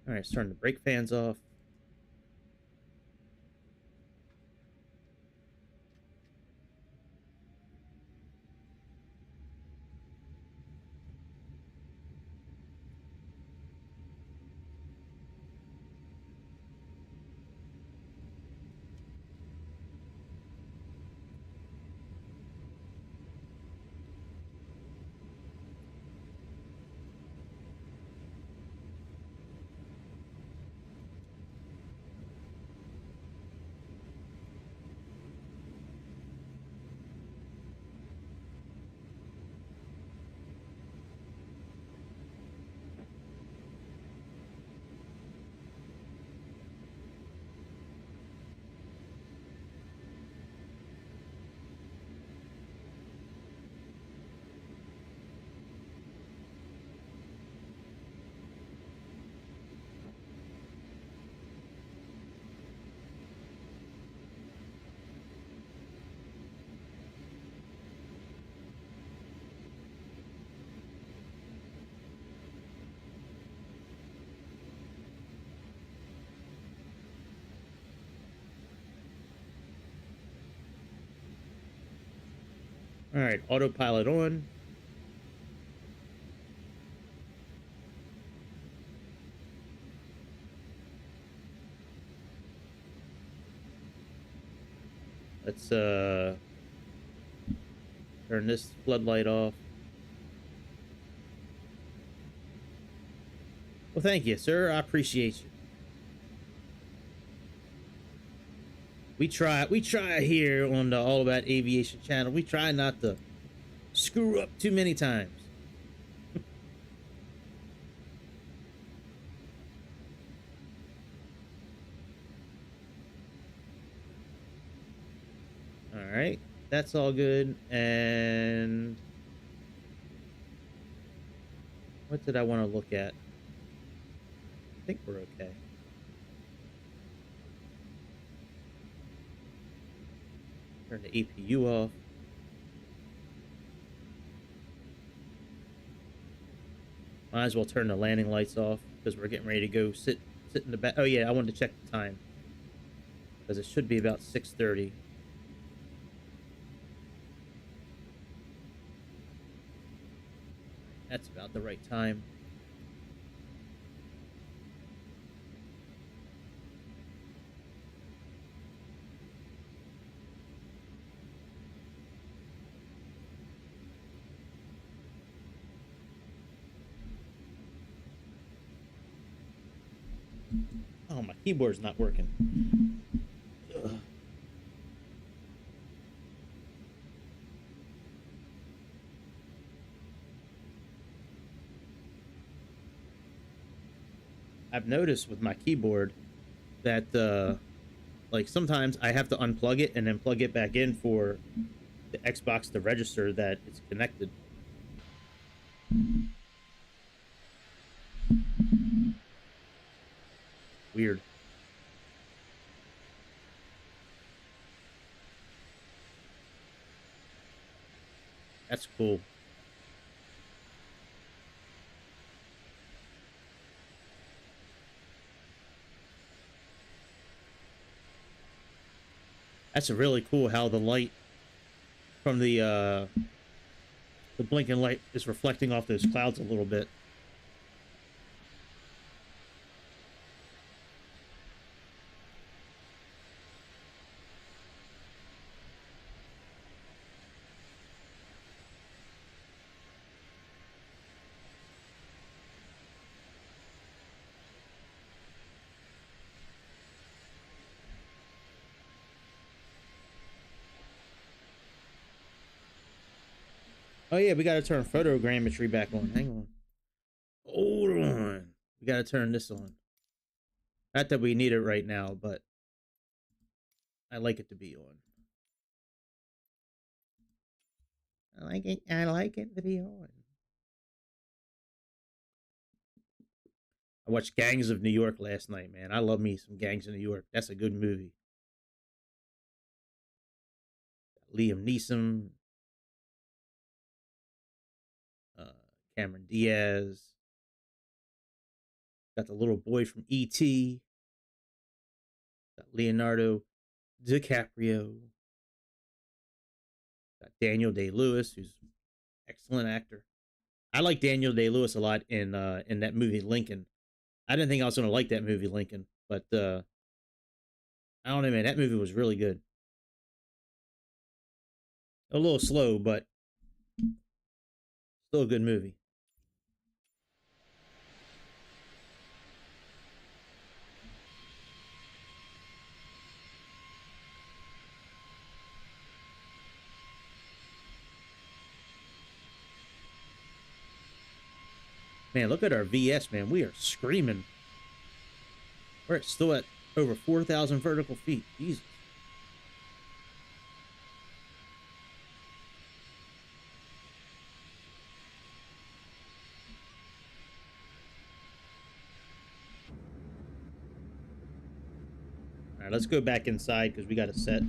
Speaker 1: All right, let's turn the brake fans off. All right, autopilot on. Let's turn this floodlight off. Well, thank you, sir. I appreciate you. We try here on the All About Aviation channel. We try not to screw up too many times. All right, that's all good. And what did I want to look at? I think we're okay. Turn the APU off. Might as well turn the landing lights off because we're getting ready to go sit in the back. Oh yeah, I wanted to check the time because it should be about 6:30. That's about the right time. Oh, my keyboard's not working. Ugh. I've noticed with my keyboard that like sometimes I have to unplug it and then plug it back in for the Xbox to register that it's connected. Weird. That's cool. That's really cool how the light from the blinking light is reflecting off those clouds a little bit. Oh yeah, we gotta turn photogrammetry back on. Hang on. Hold on. We gotta turn this on. Not that we need it right now, but I like it to be on. I like it to be on. I watched Gangs of New York last night, man. I love me some Gangs of New York. That's a good movie. Liam Neeson, uh, Cameron Diaz, got the little boy from E.T., got Leonardo DiCaprio, got Daniel Day Lewis, who's an excellent actor. I like Daniel Day Lewis a lot in that movie Lincoln. I didn't think I was gonna like that movie Lincoln, but I don't know, man. That movie was really good. A little slow, but still a good movie. Man, look at our VS, man. We are screaming. We're still at over 4,000 vertical feet. Jesus. All right, let's go back inside because we got to set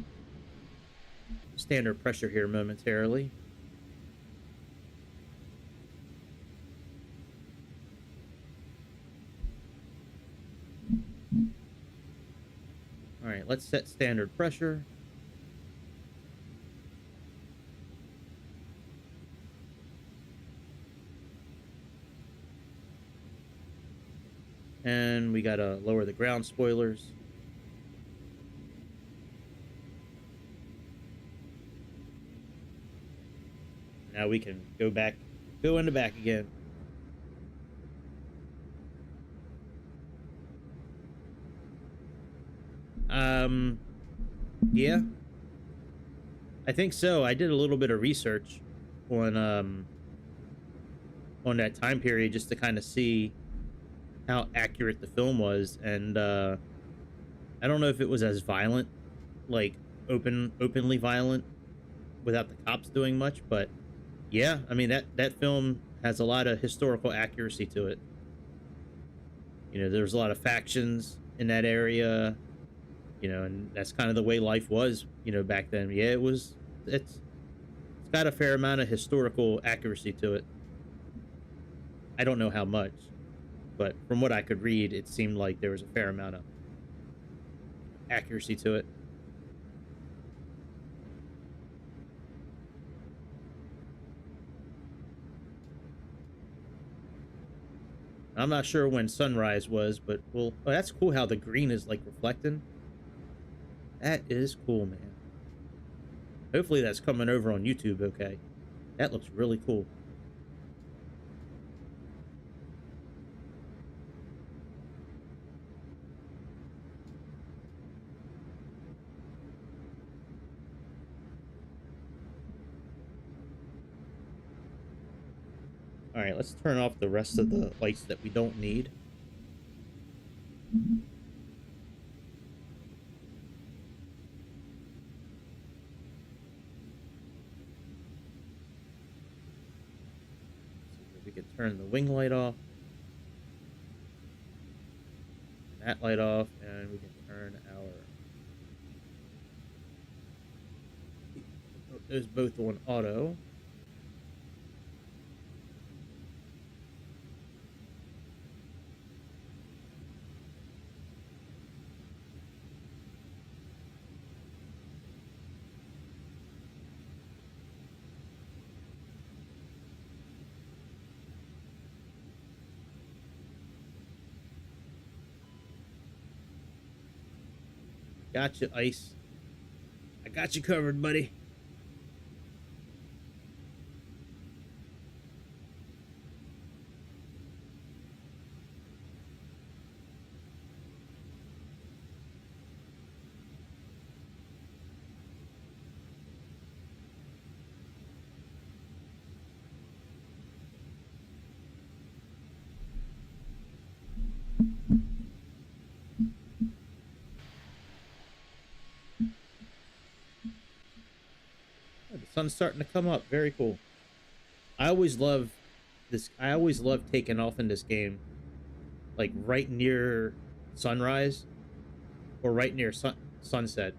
Speaker 1: standard pressure here momentarily. All right, let's set standard pressure. And we got to lower the ground spoilers. Now we can go back, go in the back again. Yeah, I think so. I did a little bit of research on that time period just to kind of see how accurate the film was, and I don't know if it was as violent, like openly violent, without the cops doing much, but yeah, I mean that film has a lot of historical accuracy to it. You know, there's a lot of factions in that area, you know, and that's kind of the way life was, you know, back then. Yeah, it was. It's got a fair amount of historical accuracy to it. I don't know how much, but from what I could read, it seemed like there was a fair amount of accuracy to it. I'm not sure when sunrise was, but well, oh, that's cool how the green is like reflecting. That is cool, man. Hopefully that's coming over on YouTube okay. That looks really cool. All right, let's turn off the rest of the lights that we don't need. So we can turn the wing light off, that light off, and we can turn our those both on auto. Gotcha, Ice. I got you covered, buddy. Oh, the sun's starting to come up. Very cool. I always love this. I always love taking off in this game like right near sunrise or right near sunset.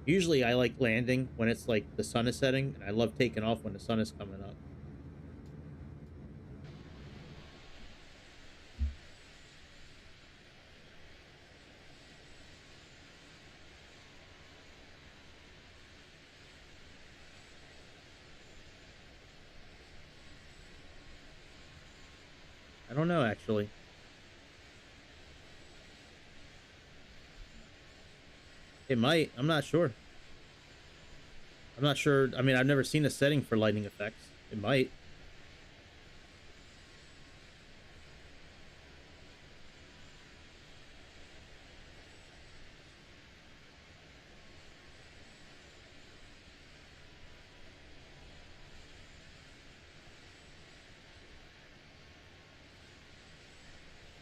Speaker 1: Usually I like landing when it's like the sun is setting, and I love taking off when the sun is coming up. I don't know, actually. It might. I'm not sure. I'm not sure. I mean, I've never seen a setting for lighting effects. It might.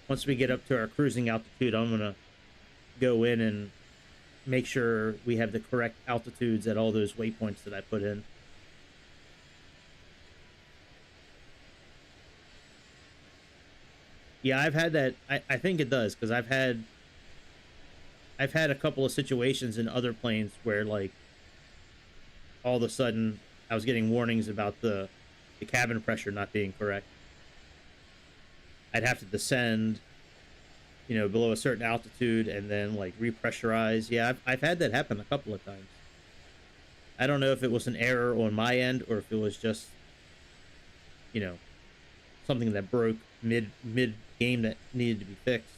Speaker 1: Once we get up to our cruising altitude, I'm going to go in and make sure we have the correct altitudes at all those waypoints that I put in. Yeah, I've had that. I think it does, because I've had a couple of situations in other planes where, like, all of a sudden I was getting warnings about the cabin pressure not being correct. I'd have to descend, you know, below a certain altitude and then like repressurize. Yeah, I've had that happen a couple of times. I don't know if it was an error on my end or if it was just, you know, something that broke mid game that needed to be fixed.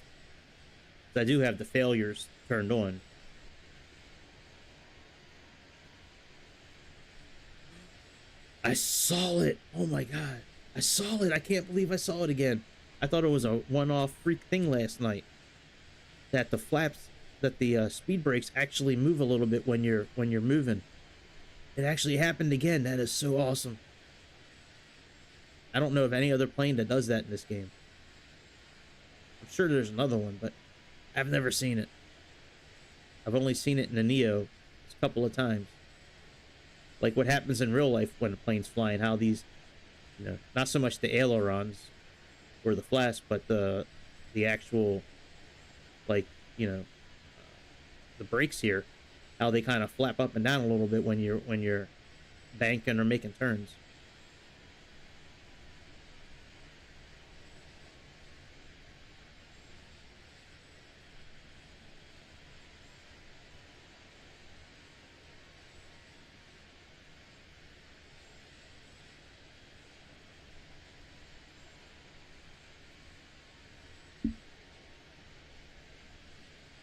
Speaker 1: I do have the failures turned on. I saw it. Oh my god. I saw it. I can't believe I saw it again. I thought it was a one-off freak thing last night. That the flaps, that the speed brakes actually move a little bit when you're moving. It actually happened again. That is so awesome. I don't know of any other plane that does that in this game. I'm sure there's another one, but I've never seen it. I've only seen it in the Neo a couple of times. Like what happens in real life when a plane's flying, how these, you know, not so much the ailerons or the flaps, but the actual, like, you know, the brakes here, how they kind of flap up and down a little bit when you're banking or making turns.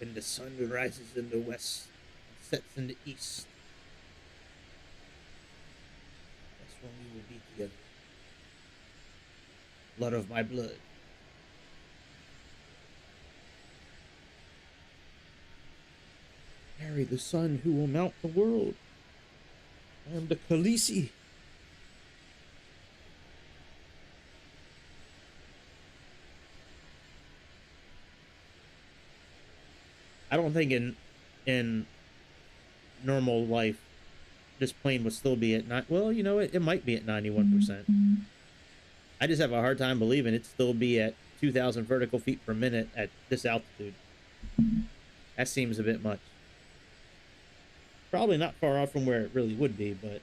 Speaker 1: When the sun rises in the west and sets in the east, that's when we will be together. Blood of my blood. Marry the son who will mount the world. I am the Khaleesi. I don't think in normal life this plane would still be at well, you know, it might be at 91%. I just have a hard time believing it'd still be at 2,000 vertical feet per minute at this altitude. That seems a bit much. Probably not far off from where it really would be, but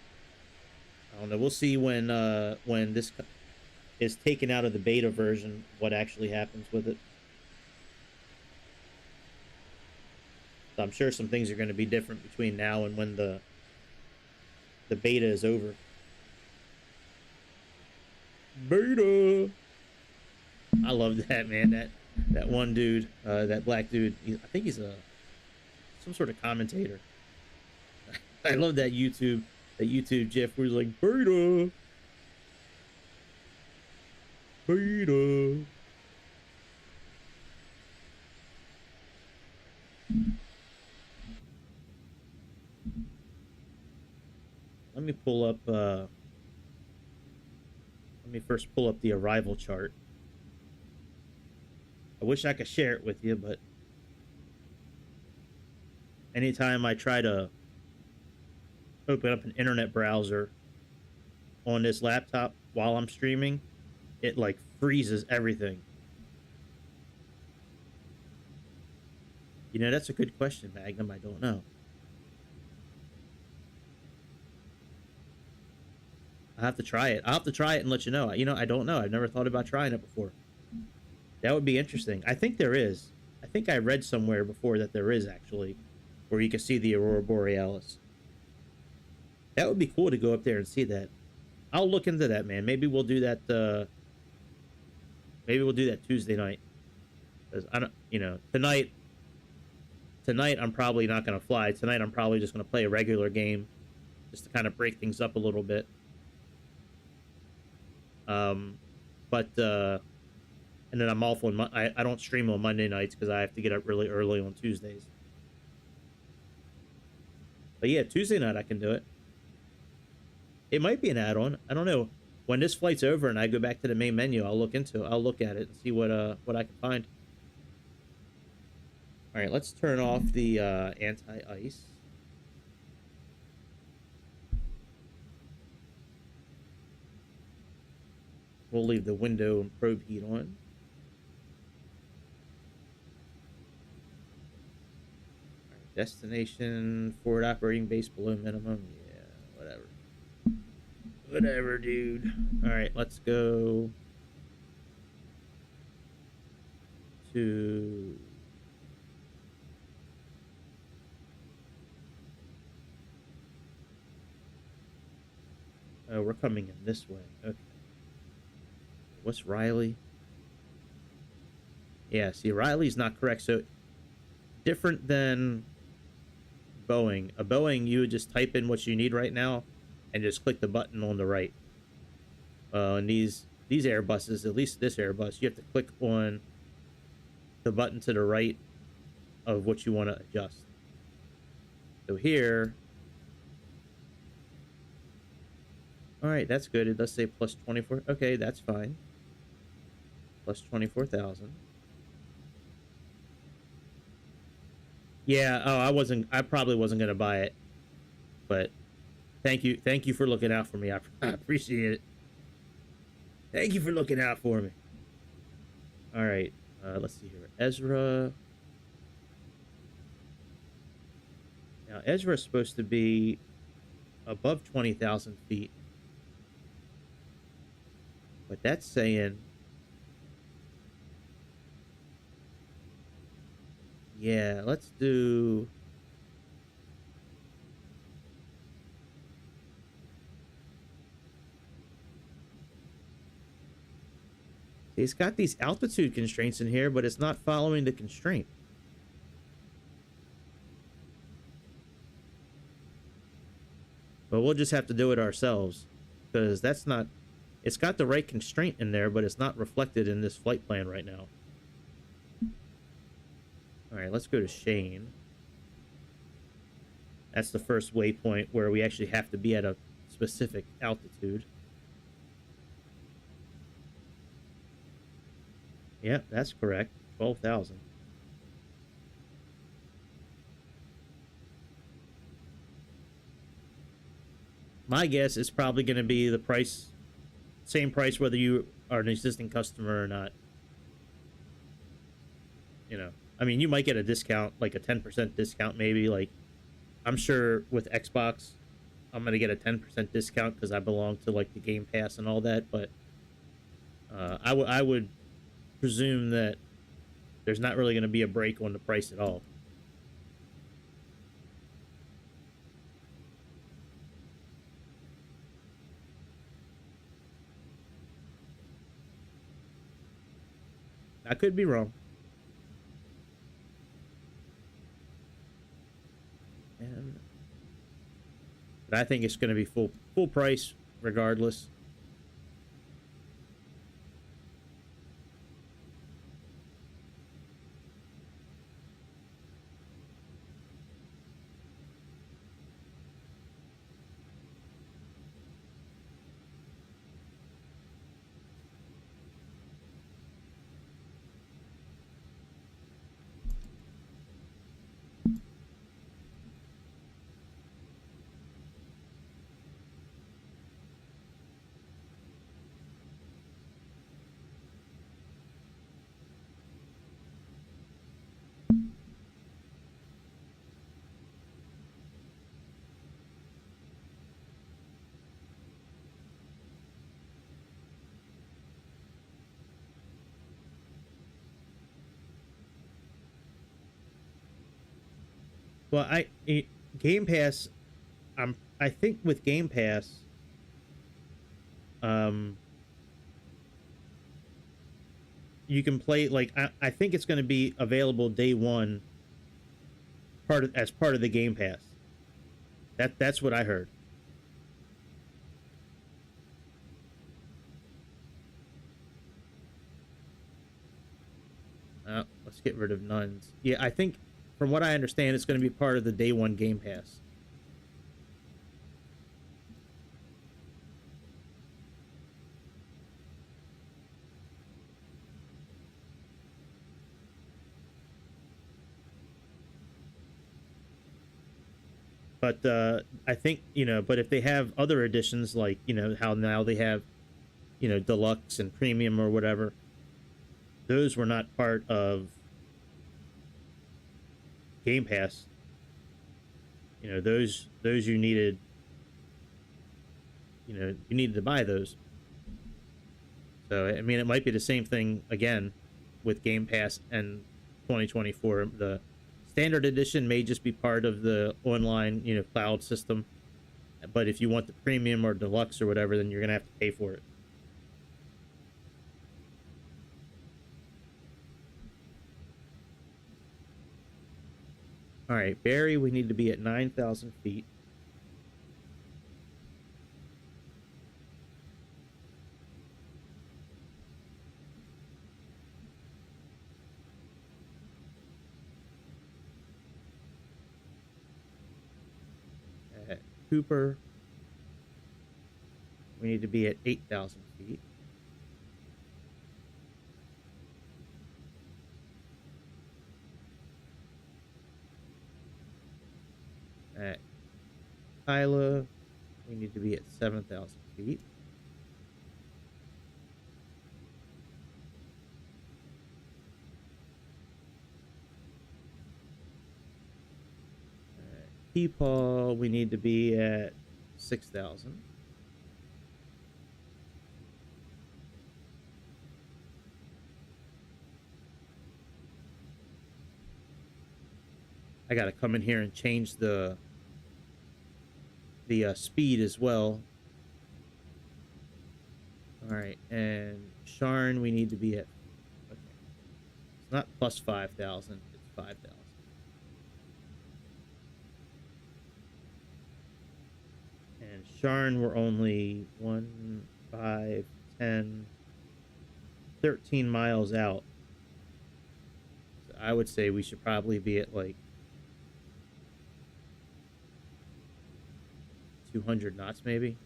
Speaker 1: I don't know. We'll see when this is taken out of the beta version what actually happens with it. So I'm sure some things are going to be different between now and when the beta is over. Beta. I love that, man. That one dude, that black dude. I think he's some sort of commentator. I love that YouTube GIF where he's like beta, beta. Let me pull up. Let me first pull up the arrival chart. I wish I could share it with you, but anytime I try to open up an internet browser on this laptop while I'm streaming, it like freezes everything. You know, that's a good question, Magnum. I don't know. I'll have to try it. I'll have to try it and let you know. You know, I don't know. I've never thought about trying it before. That would be interesting. I think there is. I think I read somewhere before that there is actually, where you can see the Aurora Borealis. That would be cool to go up there and see that. I'll look into that, man. Maybe we'll do that. Maybe we'll do that Tuesday night. Because I don't, you know, tonight I'm probably not gonna fly. Tonight I'm probably just gonna play a regular game, just to kind of break things up a little bit. And then I'm off on I don't stream on Monday nights because I have to get up really early on Tuesdays. But yeah, Tuesday night I can do it. It might be an add-on. I don't know. When this flight's over and I go back to the main menu, I'll look into it. I'll look at it and see what I can find. All right, let's turn off the anti-ice. We'll leave the window and probe heat on. Right, destination, forward operating base below minimum. Yeah, whatever. Whatever, dude. All right, let's go to... Oh, we're coming in this way. Okay. What's Riley? Yeah, see, Riley's not correct. So, different than Boeing. A Boeing, you would just type in what you need right now and just click the button on the right. And these Airbuses, at least this Airbus, you have to click on the button to the right of what you want to adjust. So here... Alright, that's good. It does say plus 24. Okay, that's fine. Plus 24,000. Yeah, oh, I probably wasn't going to buy it. But thank you for looking out for me. I appreciate it. Thank you for looking out for me. Alright, let's see here. Ezra. Now, Ezra's supposed to be above 20,000 feet. But that's saying... Yeah, let's do... It's got these altitude constraints in here, but it's not following the constraint. But we'll just have to do it ourselves, because that's not... It's got the right constraint in there, but it's not reflected in this flight plan right now. Alright, let's go to Shane. That's the first waypoint where we actually have to be at a specific altitude. Yep, that's correct. 12,000. My guess is probably going to be the price, same price whether you are an existing customer or not. You know, I mean, you might get a discount, like a 10% discount maybe. Like, I'm sure with Xbox, I'm going to get a 10% discount because I belong to, like, the Game Pass and all that. But I would presume that there's not really going to be a break on the price at all. I could be wrong. But I think it's going to be full price regardless. Well, Game Pass. I think with Game Pass, um, you can play like I think it's going to be available day one, as part of the Game Pass. That's what I heard. Let's get rid of nuns. Yeah, I think from what I understand, it's going to be part of the day one Game Pass. But I think, but if they have other editions, like, how now they have, deluxe and premium or whatever, those were not part of Game Pass. Those you needed, you needed to buy those. So I mean, it might be the same thing again with Game Pass and 2024. The standard edition may just be part of the online, cloud system. But if you want the premium or deluxe or whatever, then you're gonna have to pay for it. All right, Barry, we need to be at 9,000 feet. At Cooper, we need to be at 8,000 feet. At Kyla, we need to be at 7,000 feet. At Peepaw, we need to be at 6,000. I gotta come in here and change the speed as well. All right, and Sharn, we need to be at, okay, it's not plus 5,000, it's 5,000. And Sharn, we're only 1, 5, 10, 13 miles out. So I would say we should probably be at like 200 knots maybe.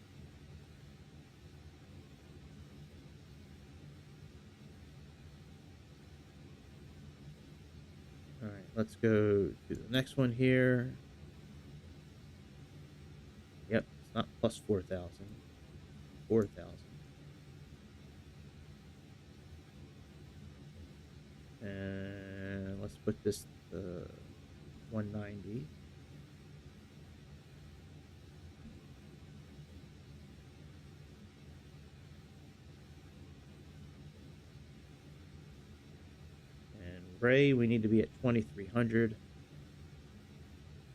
Speaker 1: All right, let's go to the next one here. Yep, it's not plus 4,000. 4,000. And let's put this to 190. And Ray, we need to be at 2,300,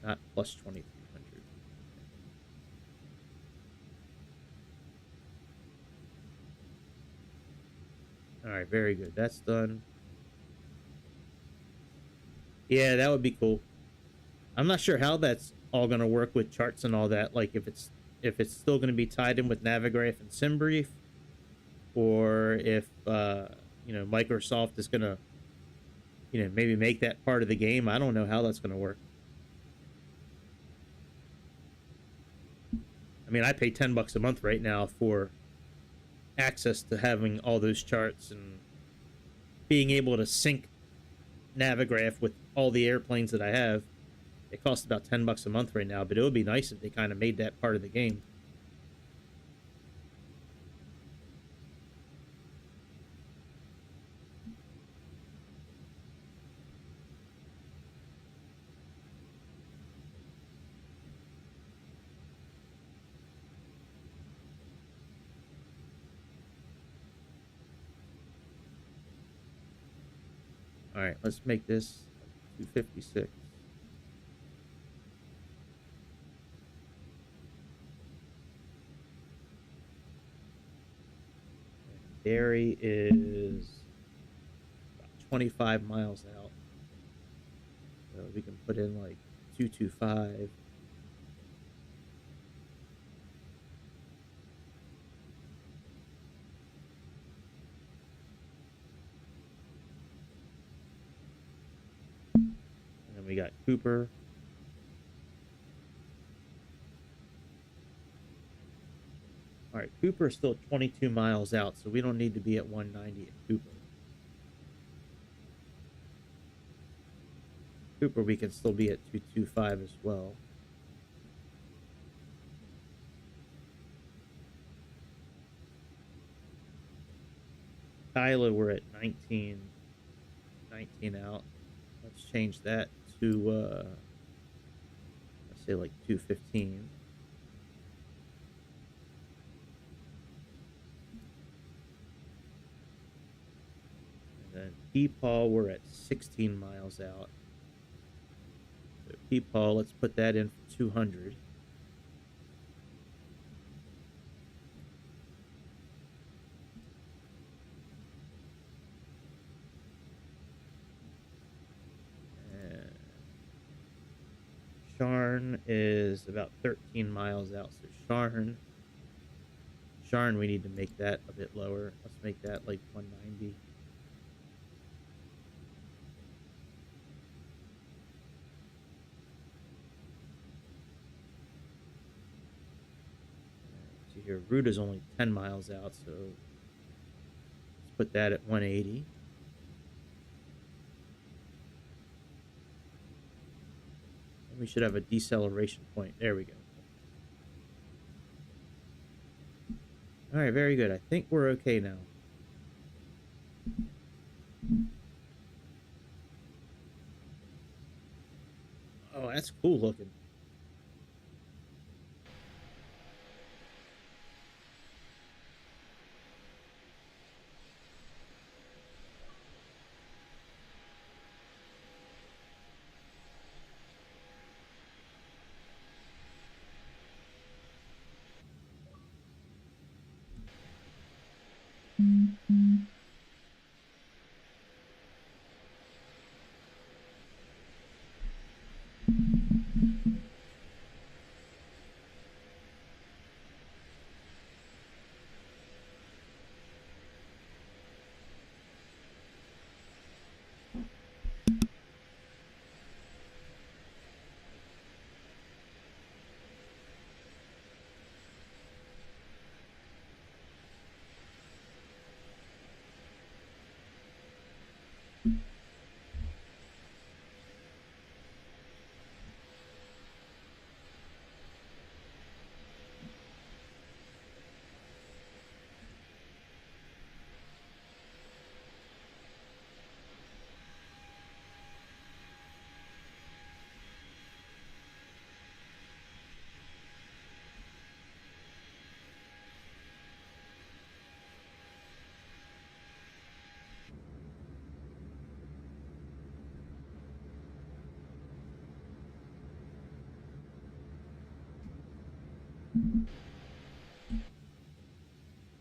Speaker 1: not plus 2,300. All right, very good. That's done. Yeah, that would be cool. I'm not sure how that's all going to work with charts and all that. Like if it's still going to be tied in with Navigraph and SimBrief, or if Microsoft is going to maybe make that part of the game. I don't know how that's going to work. I mean, I pay $10 a month right now for access to having all those charts and being able to sync Navigraph with all the airplanes that I have. It costs about $10 a month right now, but it would be nice if they kind of made that part of the game. All right, let's make this 256. Barry is about 25 miles out. So we can put in like 225. And then we got Cooper. All right, Cooper is still 22 miles out, so we don't need to be at 190 at Cooper. Cooper, we can still be at 225 as well. Kyla, we're at 19 out. Let's change that to, let's say like 215. And then Peepaw, we're at 16 miles out. So Peepaw, let's put that in for 200. Sharn is about 13 miles out. So Sharn, we need to make that a bit lower. Let's make that like 190. See here, Root is only 10 miles out, so let's put that at 180. We should have a deceleration point. There we go. All right, very good. I think we're okay now. Oh, that's cool looking.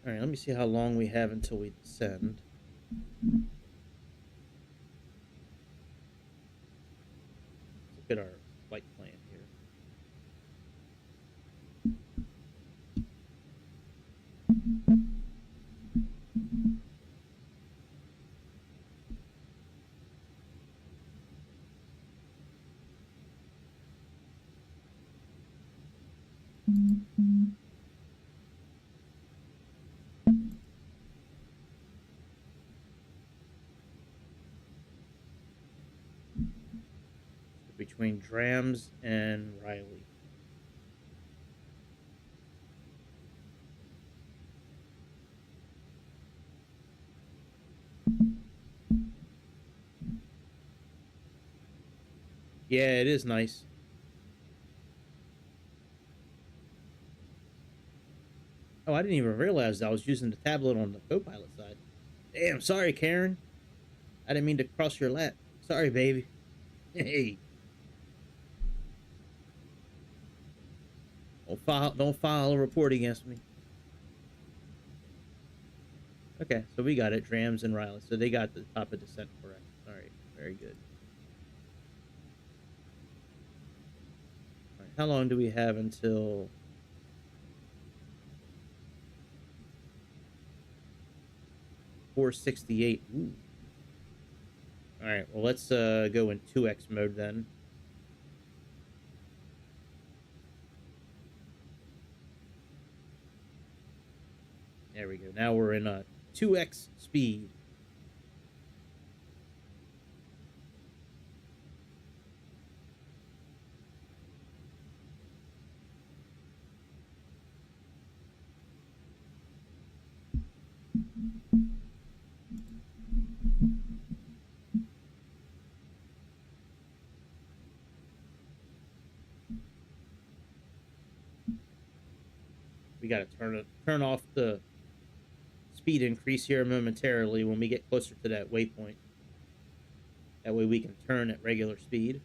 Speaker 1: All right, let me see how long we have until we descend. Let's look at our flight plan here. Between Drams and Riley. Yeah, it is nice. Oh, I didn't even realize I was using the tablet on the co-pilot side. Damn, sorry, Karen. I didn't mean to cross your lap. Sorry, baby. Hey. Don't file a report against me. Okay, so we got it, Drams and Riley. So they got the top of descent correct. All right, very good. All right, how long do we have until 468? Ooh. All right, well, let's go in 2x mode then. There we go. Now we're in a 2x speed. We got to turn off the speed increase here momentarily when we get closer to that waypoint. That way we can turn at regular speed.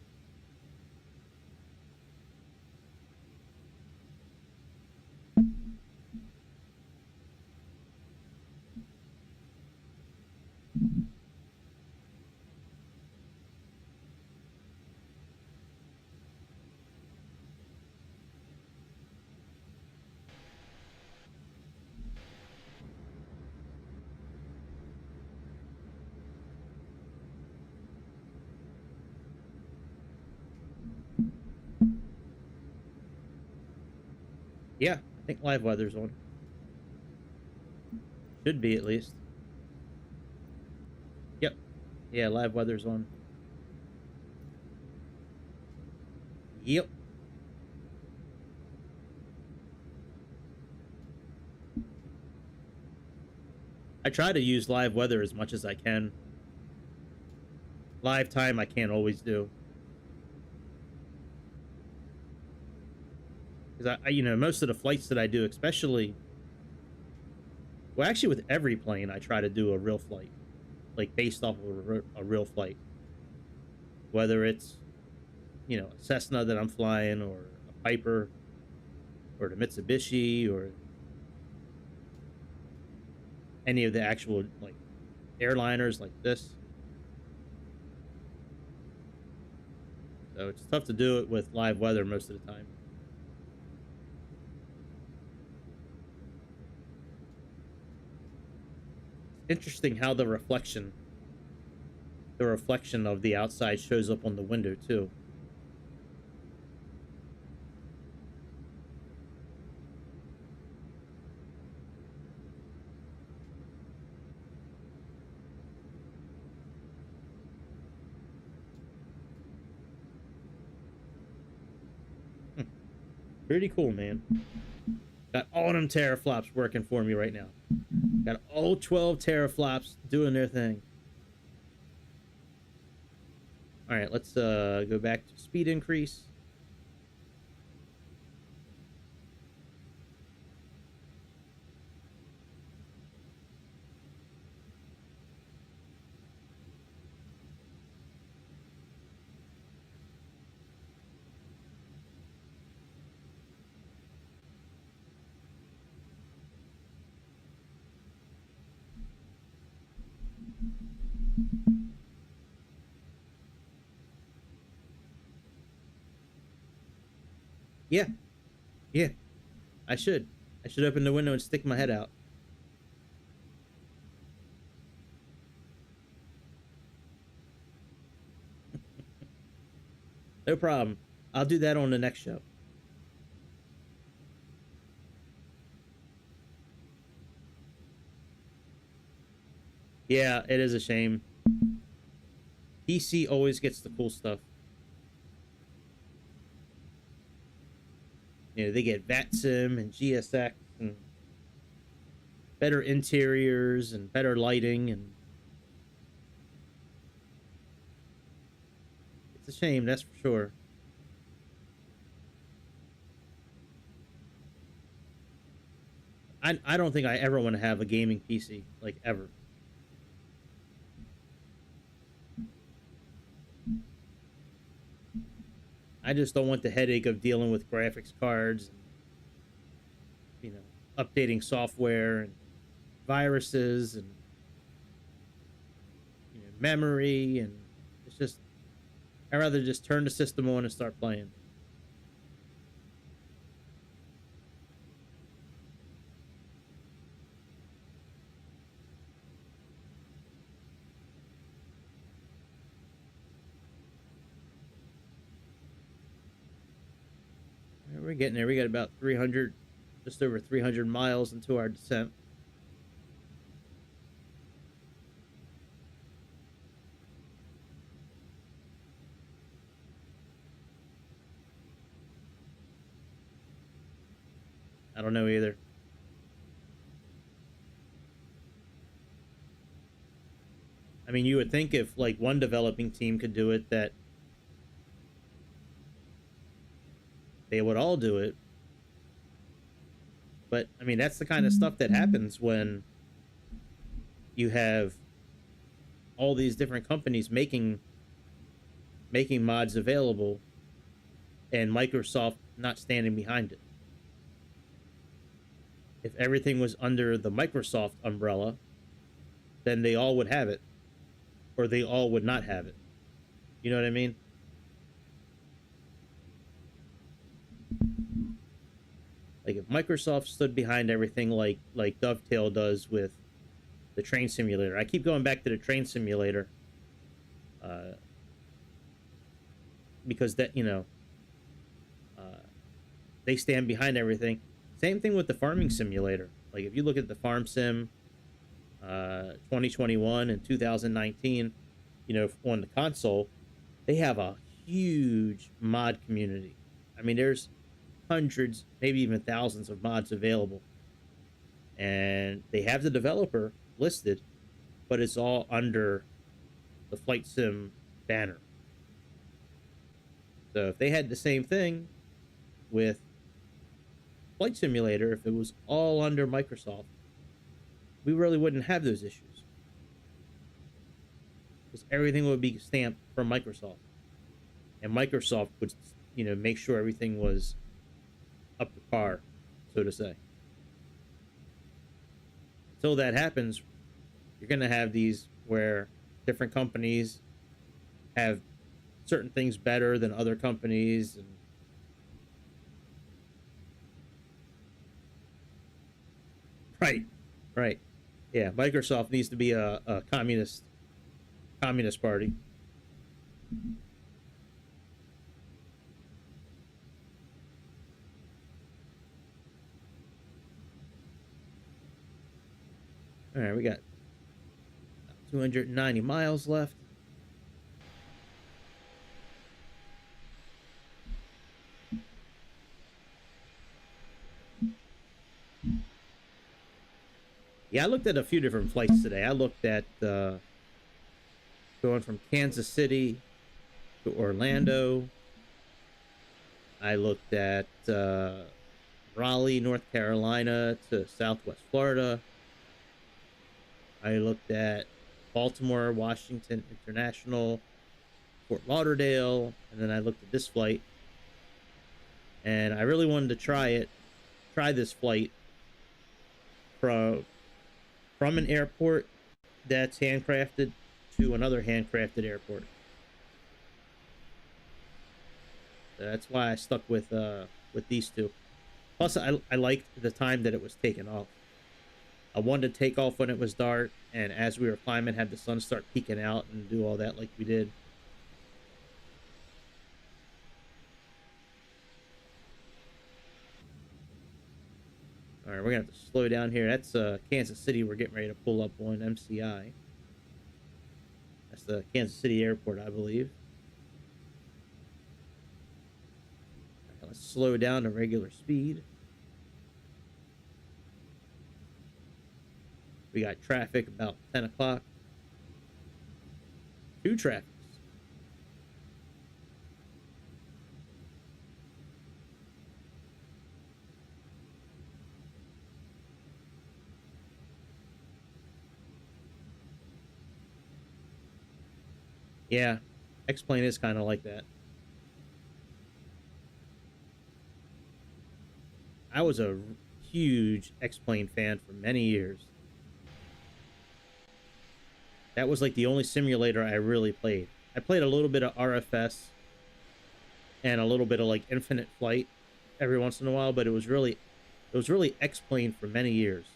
Speaker 1: Yeah, I think live weather's on. Should be, at least. Yep. Yeah, live weather's on. Yep. I try to use live weather as much as I can. Live time I can't always do. Because most of the flights that I do, especially, well, actually with every plane, I try to do a real flight, like based off of a real flight. Whether it's, a Cessna that I'm flying, or a Piper, or the Mitsubishi, or any of the actual, like, airliners like this. So it's tough to do it with live weather most of the time. Interesting how the reflection of the outside shows up on the window too. Pretty cool, man. Got all them teraflops working for me right now. Got all 12 teraflops doing their thing. All right, let's go back to speed increase. Yeah, yeah. I should open the window and stick my head out. No problem. I'll do that on the next show. Yeah, it is a shame. PC always gets the cool stuff. They get VATSIM and GSX and better interiors and better lighting, and it's a shame, that's for sure. I don't think I ever want to have a gaming PC, like, ever. I just don't want the headache of dealing with graphics cards and, updating software and viruses and memory, and it's just I'd rather just turn the system on and start playing. We're getting there. We got about 300, just over 300 miles into our descent. I don't know either. I mean, you would think if like one developing team could do it, that they would all do it. But I mean, that's the kind of stuff that happens when you have all these different companies making mods available and Microsoft not standing behind it. If everything was under the Microsoft umbrella, then they all would have it, or they all would not have it. You know what I mean? Like if Microsoft stood behind everything like Dovetail does with the train simulator. I keep going back to the train simulator because that, they stand behind everything. Same thing with the farming simulator. Like if you look at the Farm Sim 2021 and 2019, on the console, they have a huge mod community. I mean, there's hundreds, maybe even thousands of mods available. And they have the developer listed, but it's all under the Flight Sim banner. So if they had the same thing with Flight Simulator, if it was all under Microsoft, we really wouldn't have those issues. Because everything would be stamped from Microsoft. And Microsoft would, make sure everything was up to par, so to say. Until that happens, you're going to have these where different companies have certain things better than other companies. And right. Yeah, Microsoft needs to be a communist party. All right, we got 290 miles left. Yeah, I looked at a few different flights today. I looked at going from Kansas City to Orlando. I looked at Raleigh, North Carolina to Southwest Florida. I looked at Baltimore, Washington International, Fort Lauderdale, and then I looked at this flight. And I really wanted to try this flight from an airport that's handcrafted to another handcrafted airport. So that's why I stuck with these two. Plus, I liked the time that it was taking off. I wanted to take off when it was dark, and as we were climbing, had the sun start peeking out and do all that like we did. All right, we're gonna have to slow down here. That's Kansas City. We're getting ready to pull up on MCI. That's the Kansas City airport, I believe. Right, let's slow down to regular speed. We got traffic about 10 o'clock. 2 traffics. Yeah, X-Plane is kind of like that. I was a huge X-Plane fan for many years. That was like the only simulator I really played. I played a little bit of RFS and a little bit of like Infinite Flight every once in a while, but it was really X-Plane for many years.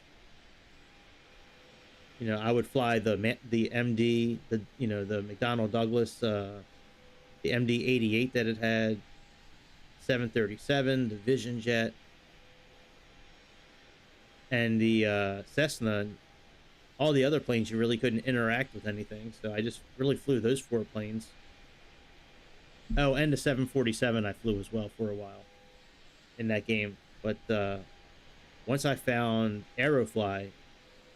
Speaker 1: You know, I would fly the MD, the McDonnell Douglas, the MD-88 that it had, 737, the Vision Jet, and the Cessna. All the other planes you really couldn't interact with anything, so I just really flew those 4 planes. Oh, and the 747 I flew as well for a while in that game. But once I found Aerofly,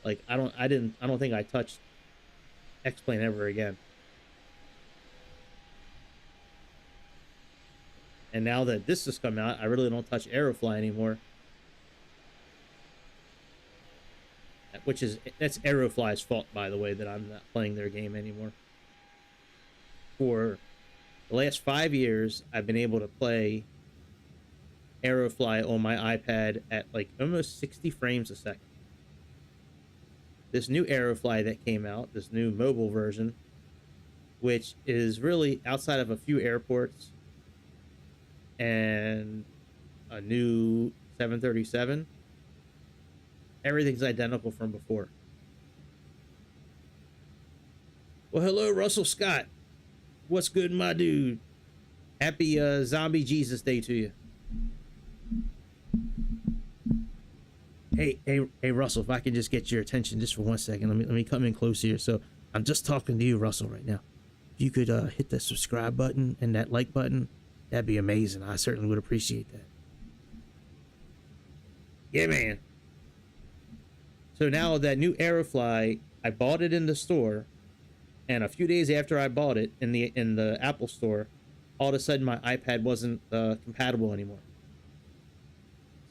Speaker 1: like I don't think I touched X-Plane ever again. And now that this has come out, I really don't touch Aerofly anymore. That's Aerofly's fault, by the way, that I'm not playing their game anymore. For the last 5 years, I've been able to play Aerofly on my iPad at like almost 60 frames a second. This new Aerofly that came out, this new mobile version, which is really outside of a few airports and a new 737, everything's identical from before. Well, hello, Russell Scott. What's good, my dude? Happy Zombie Jesus Day to you. Hey, Russell, if I can just get your attention just for 1 second. Let me come in close here. So I'm just talking to you, Russell, right now. If you could hit that subscribe button and that like button, that'd be amazing. I certainly would appreciate that. Yeah, man. So now that new Aerofly, I bought it in the store, and a few days after I bought it in the Apple store, all of a sudden my iPad wasn't compatible anymore.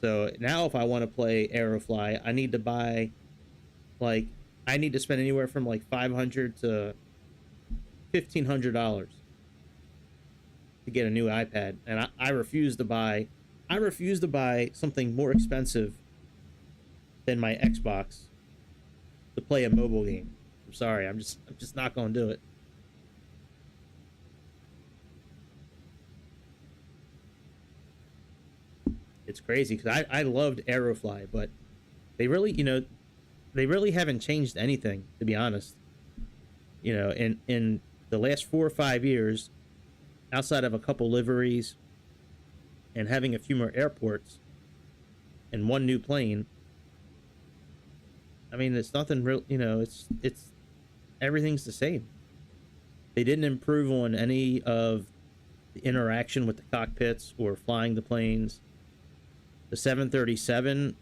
Speaker 1: So now if I want to play Aerofly, I need to buy, like, I need to spend anywhere from like $500 to $1,500 to get a new iPad, and I refuse to buy something more expensive than my Xbox to play a mobile game. I'm sorry, I'm just not gonna do it. It's crazy because I loved Aerofly, but they really haven't changed anything, to be honest. You know, in the last 4 or 5 years, outside of a couple liveries and having a few more airports and one new plane, I mean, it's nothing real. You know, it's everything's the same. They didn't improve on any of the interaction with the cockpits or flying the planes. The 737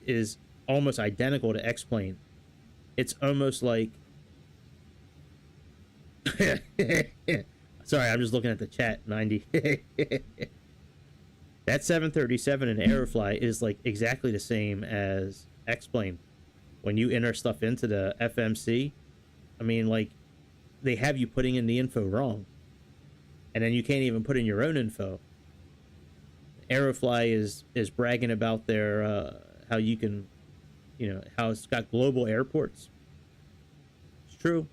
Speaker 1: is almost identical to X-Plane. It's almost like sorry, I'm just looking at the chat. 90. That 737 in Aerofly is like exactly the same as X-Plane. When you enter stuff into the FMC, I mean, like, they have you putting in the info wrong, and then you can't even put in your own info. Aerofly is bragging about their how you can, you know, how it's got global airports. It's true.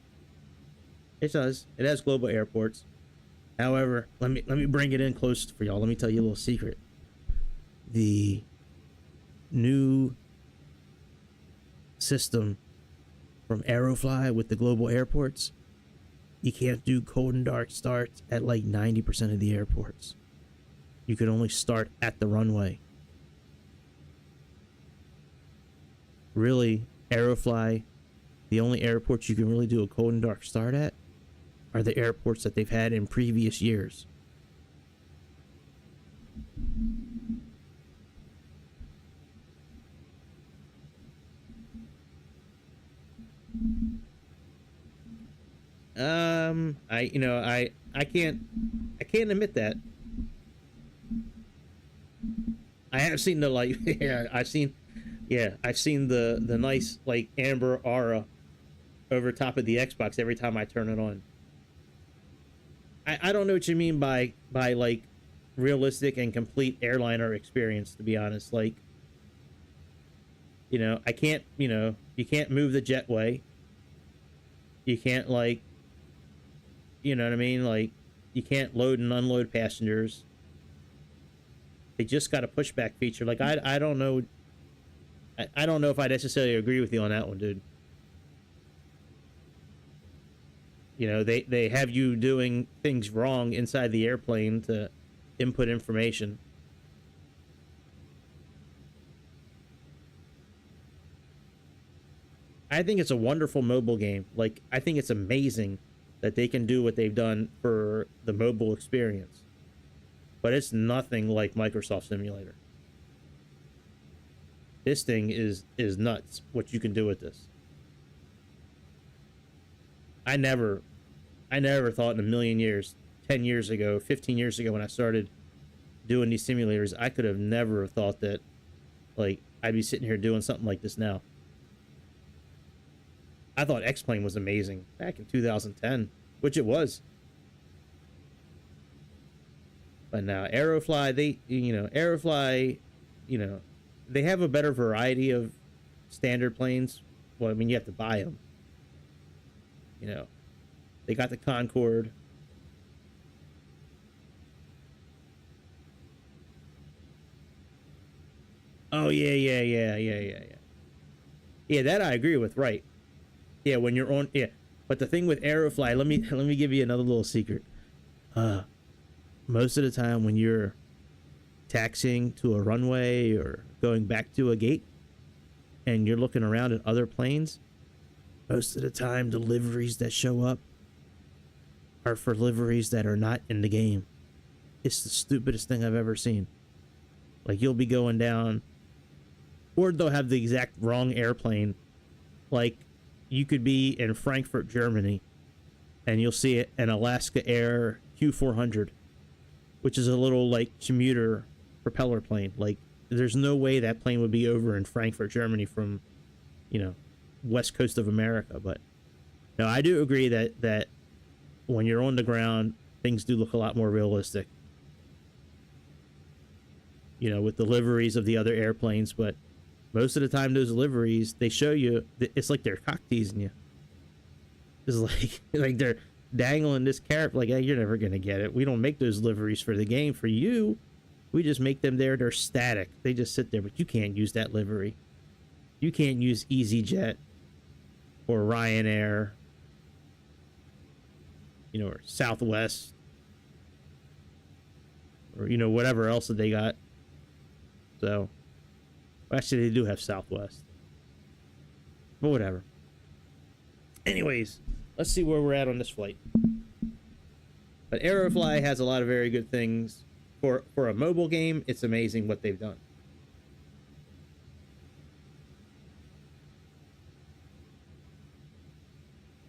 Speaker 1: It does. It has global airports. However, let me bring it in close for y'all. Let me tell you a little secret. The new system from Aerofly with the global airports, you can't do cold and dark starts at like 90% of the airports. You can only start at the runway. Really, Aerofly, the only airports you can really do a cold and dark start at are the airports that they've had in previous years. I can't admit that. I have seen the like I've seen the nice like amber aura over top of the Xbox every time I turn it on. I don't know what you mean by like realistic and complete airliner experience, to be honest. Like, you know, I can't, you know, you can't move the jetway. You can't, like, you know what I mean? Like, you can't load and unload passengers. They just got a pushback feature. Like, I don't know. I don't know if I necessarily agree with you on that one, dude. You know, they have you doing things wrong inside the airplane to input information. I think it's a wonderful mobile game. Like, I think it's amazing that they can do what they've done for the mobile experience. But it's nothing like Microsoft Simulator. This thing is nuts, what you can do with this. I never thought in a million years, 10 years ago, 15 years ago when I started doing these simulators, I could have never thought that, like, I'd be sitting here doing something like this now. I thought X-Plane was amazing back in 2010, which it was. But now Aerofly, Aerofly, they have a better variety of standard planes. Well, I mean, you have to buy them. You know, they got the Concorde. Oh, yeah. Yeah, that I agree with, right. Yeah, when you're on, yeah. But the thing with Aerofly, let me give you another little secret. Most of the time when you're taxiing to a runway or going back to a gate and you're looking around at other planes, most of the time the liveries that show up are for liveries that are not in the game. It's the stupidest thing I've ever seen. Like, you'll be going down, or they'll have the exact wrong airplane. Like, you could be in Frankfurt, Germany, and you'll see an Alaska Air Q400, which is a little, like, commuter propeller plane. Like, there's no way that plane would be over in Frankfurt, Germany from, west coast of America. But no, I do agree that when you're on the ground, things do look a lot more realistic. With the liveries of the other airplanes, but most of the time those liveries, they show you, it's like they're cock teasing you. It's like they're dangling this carrot, like, hey, you're never gonna get it. We don't make those liveries for the game. For you, we just make them there. They're static. They just sit there, but you can't use that livery. You can't use EasyJet or Ryanair, or Southwest, or whatever else that they got. So, actually, they do have Southwest, but whatever. Anyways, let's see where we're at on this flight. But Aerofly has a lot of very good things for a mobile game. It's amazing what they've done.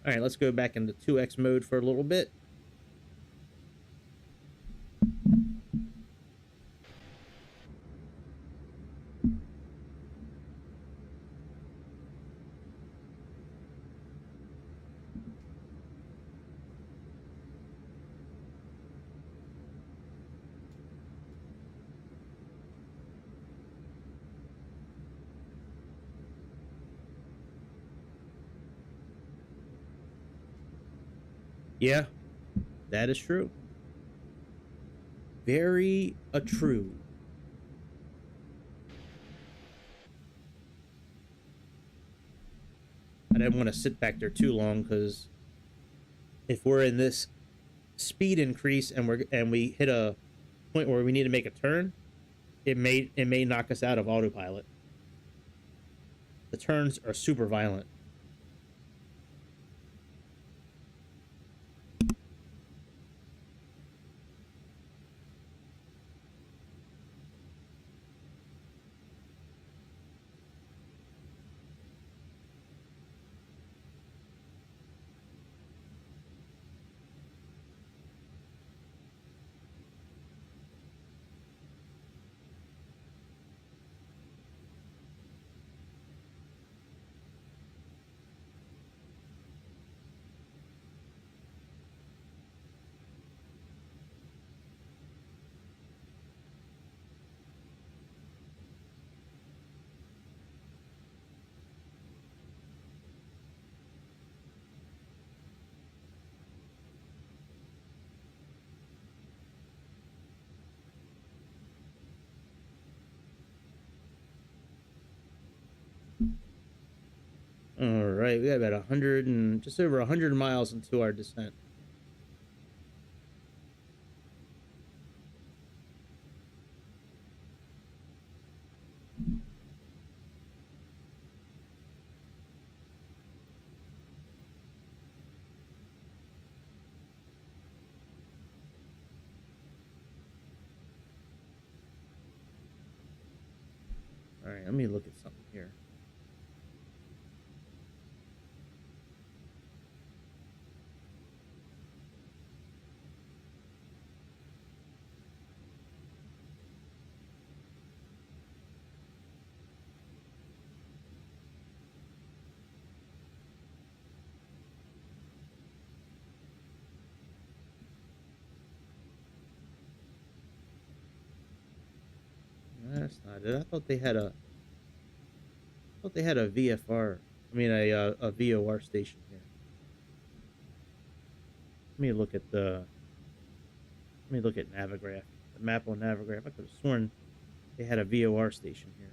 Speaker 1: All right, let's go back into 2X mode for a little bit. Yeah, that is true. Very true. I didn't want to sit back there too long because if we're in this speed increase and we hit a point where we need to make a turn, it may knock us out of autopilot. The turns are super violent. All right, we got about 100 and just over 100 miles into our descent. All right, let me look at something here. That's not it. I thought they had a VFR. I mean a VOR station here. Let me look at Navigraph. The map on Navigraph. I could have sworn they had a VOR station here.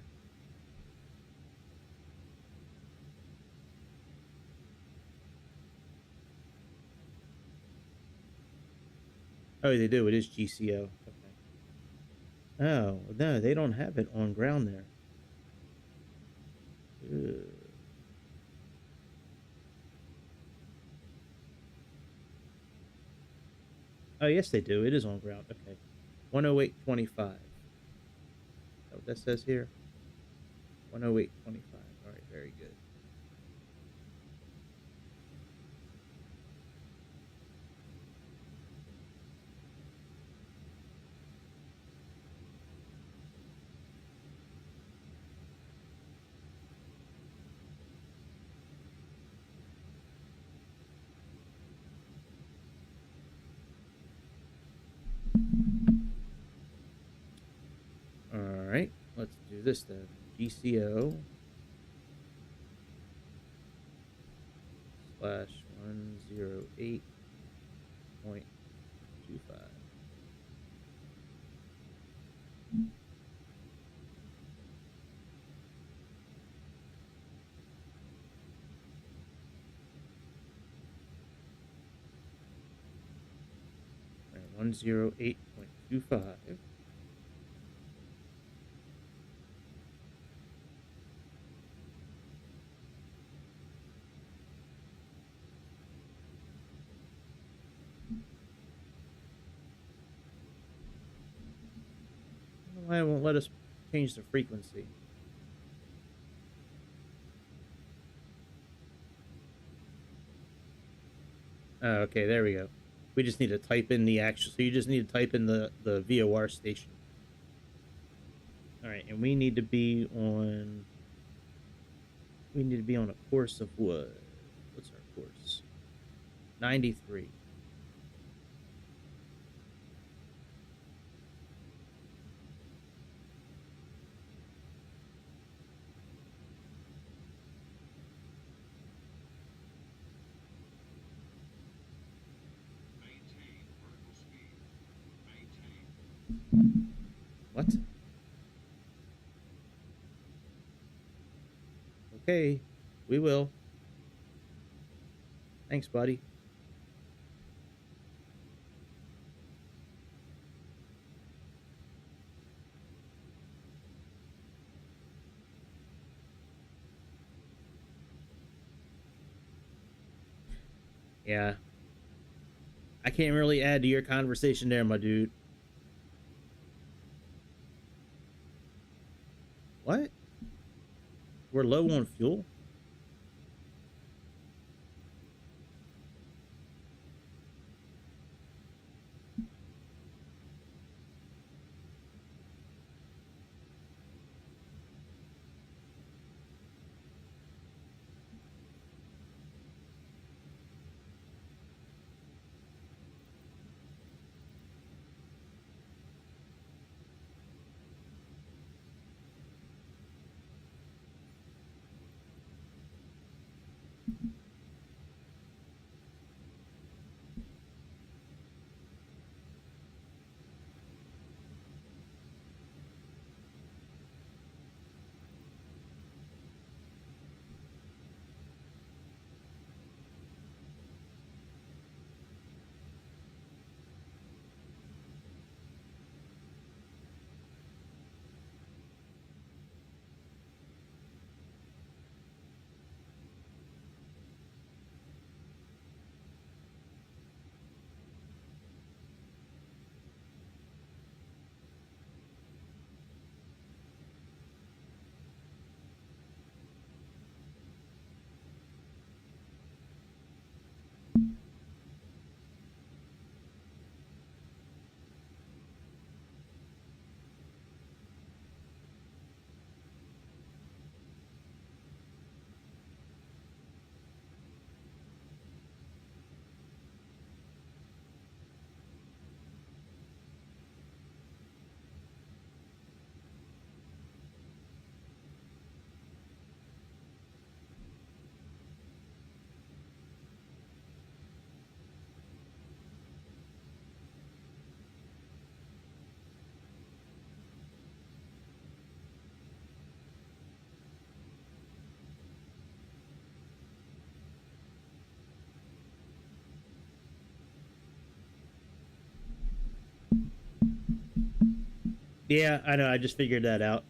Speaker 1: Oh, they do. It is GCO. Okay. Oh, no, they don't have it on ground there. Ugh. Oh, yes, they do. It is on ground. Okay. 108.25. Is that what that says here? 108.25. All right, very good. All right, let's do this then. GCO slash 108.25. All right, 108.25. Why it won't let us change the frequency? Oh, okay, there we go. We just need to type in the actual. So you just need to type in the VOR station. All right, and we need to be on. We need to be on a course of what? What's our course? 93. What? Okay, we will. Thanks, buddy. Yeah. I can't really add to your conversation there, my dude. What? We're low on fuel? Yeah, I know. I just figured that out.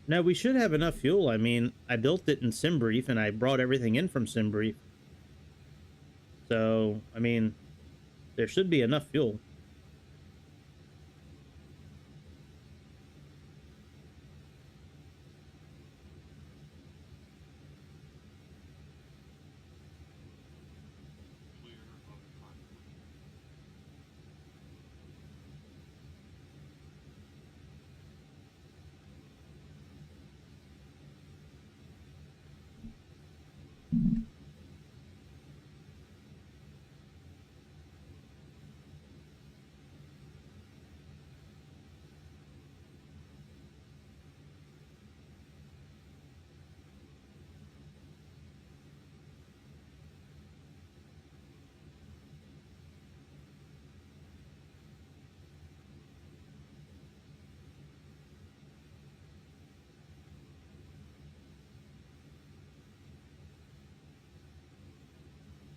Speaker 1: No, we should have enough fuel. I mean, I built it in SimBrief, and I brought everything in from SimBrief. So, I mean, there should be enough fuel.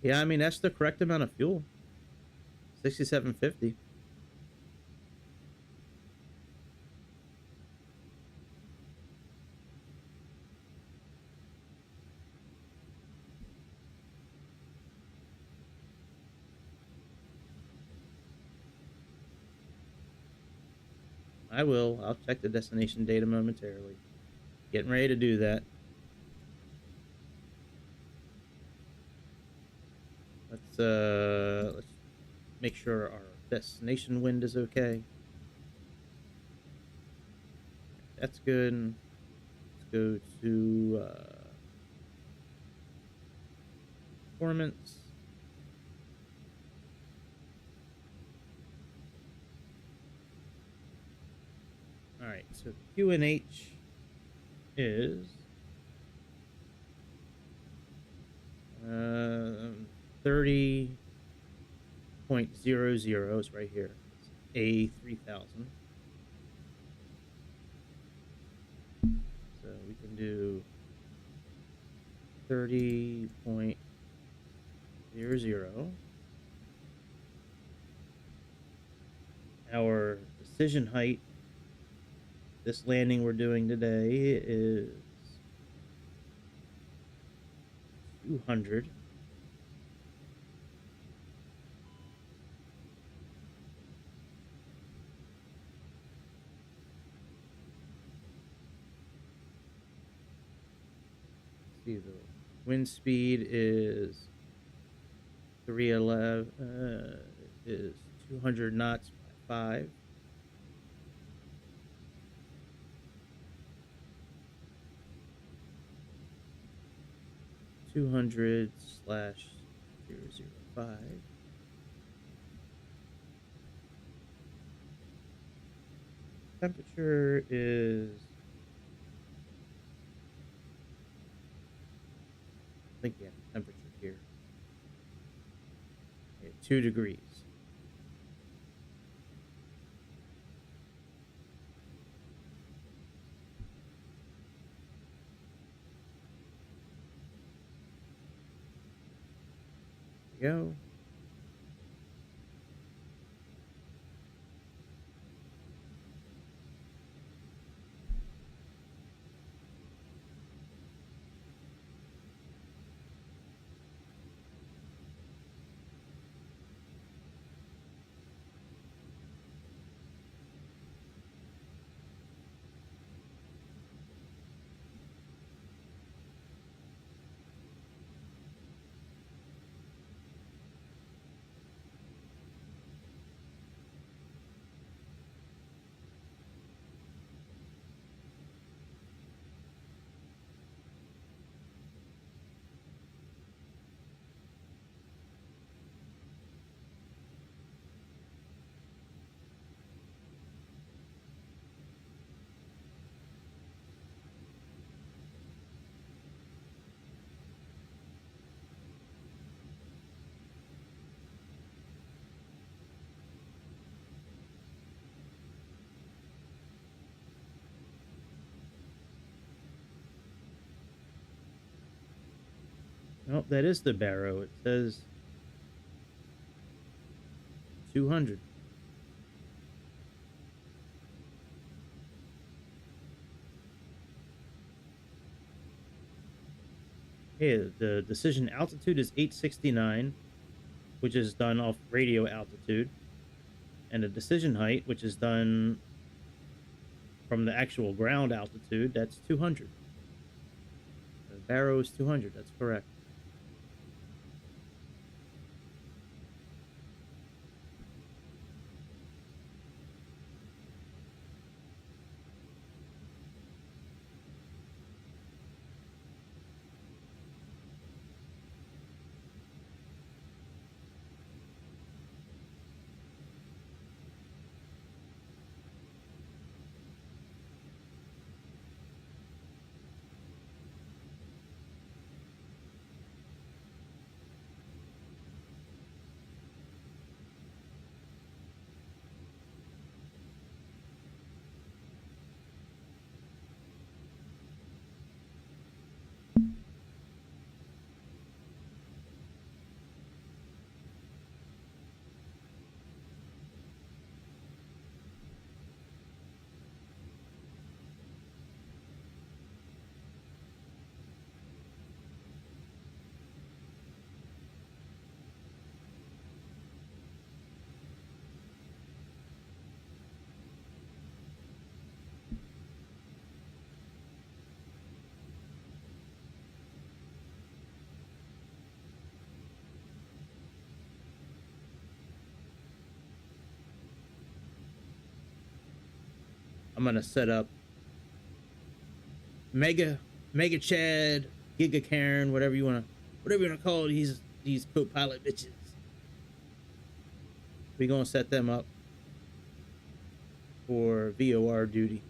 Speaker 1: Yeah, I mean, that's the correct amount of fuel. 6750. I will. I'll check the destination data momentarily. Getting ready to do that. Let's make sure our destination wind is okay. That's good. Let's go to performance. All right, so QNH is 30.00 is right here. It's A3000. So we can do 30.00. Our decision height, this landing we're doing today, is 200. See, the wind speed is 311, is 200 knots by 5. (200/005). Temperature is, I think, yeah, temperature here. Okay, 2 degrees. There we go. Oh, that is the barrow. It says 200. Hey, the decision altitude is 869, which is done off radio altitude, and the decision height, which is done from the actual ground altitude, that's 200. Barrow is 200. That's correct. I'm gonna set up Mega Chad, Giga Karen, whatever you wanna call these co-pilot bitches. We're gonna set them up for VOR duty.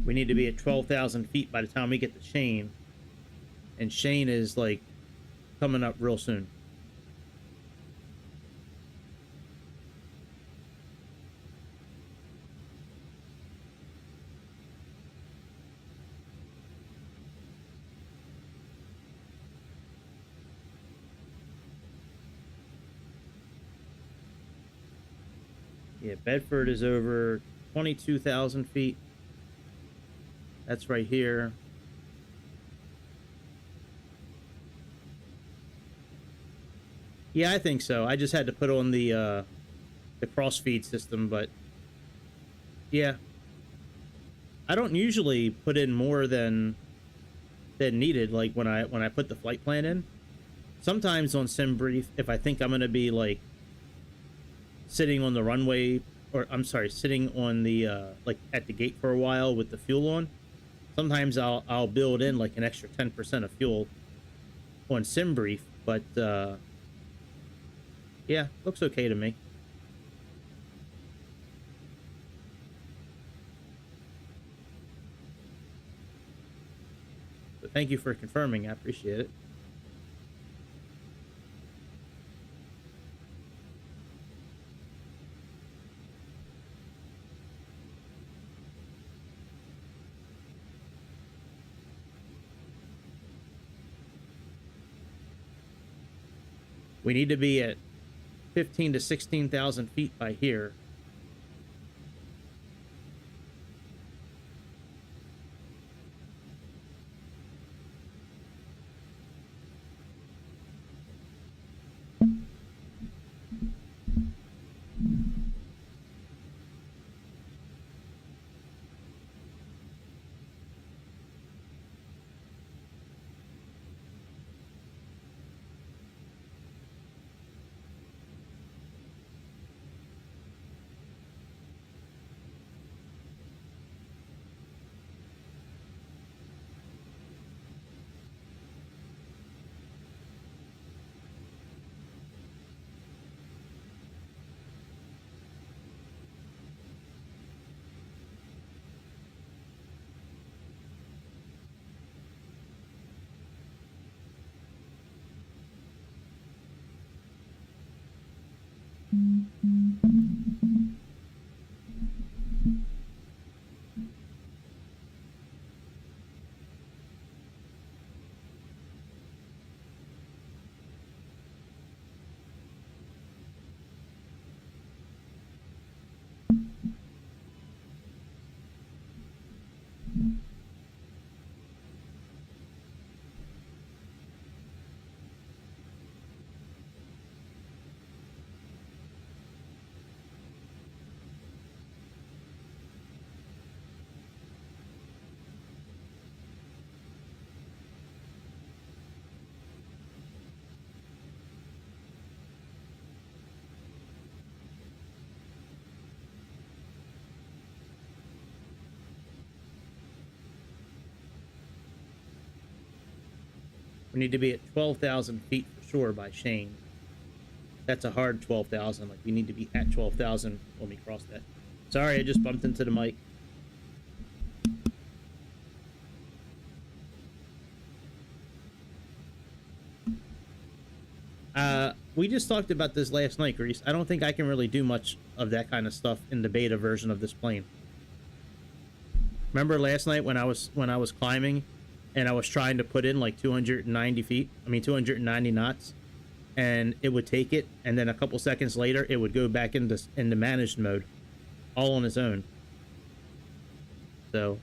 Speaker 1: We need to be at 12,000 feet by the time we get to Shane, and Shane is like coming up real soon. Yeah, Bedford is over 22,000 feet. That's right here. Yeah, I think so. I just had to put on the crossfeed system, but yeah, I don't usually put in more than needed. Like when I put the flight plan in, sometimes on sim brief, if I think I'm gonna be like sitting on the runway, or I'm sorry, sitting on the like at the gate for a while with the fuel on, sometimes I'll build in like an extra 10% of fuel on sim brief, but yeah, looks okay to me. So thank you for confirming. I appreciate it. We need to be at 15 to 16,000 feet by here. We need to be at 12,000 feet for sure by Shane. That's a hard 12,000. Like, we need to be at 12,000 when we cross that. Sorry, I just bumped into the mic. We just talked about this last night, Grease. I don't think I can really do much of that kind of stuff in the beta version of this plane. Remember last night when I was climbing and I was trying to put in like 290 feet, I mean 290 knots, and it would take it, and then a couple seconds later it would go back into managed mode all on its own. So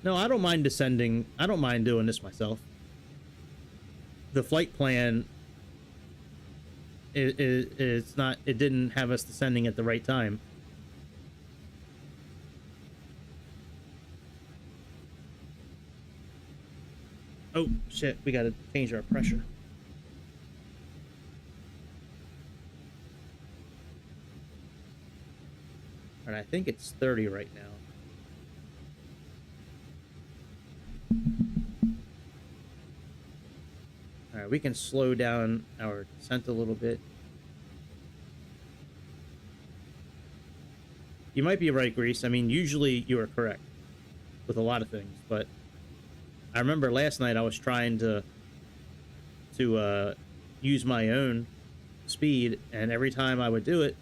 Speaker 1: no, I don't mind descending. I don't mind doing this myself. The flight plan it's not, it didn't have us descending at the right time. Oh shit, we gotta change our pressure. And I think it's 30 right now. Alright, we can slow down our descent a little bit. You might be right, Grease. I mean, usually you are correct with a lot of things, but I remember last night I was trying to use my own speed, and every time I would do it,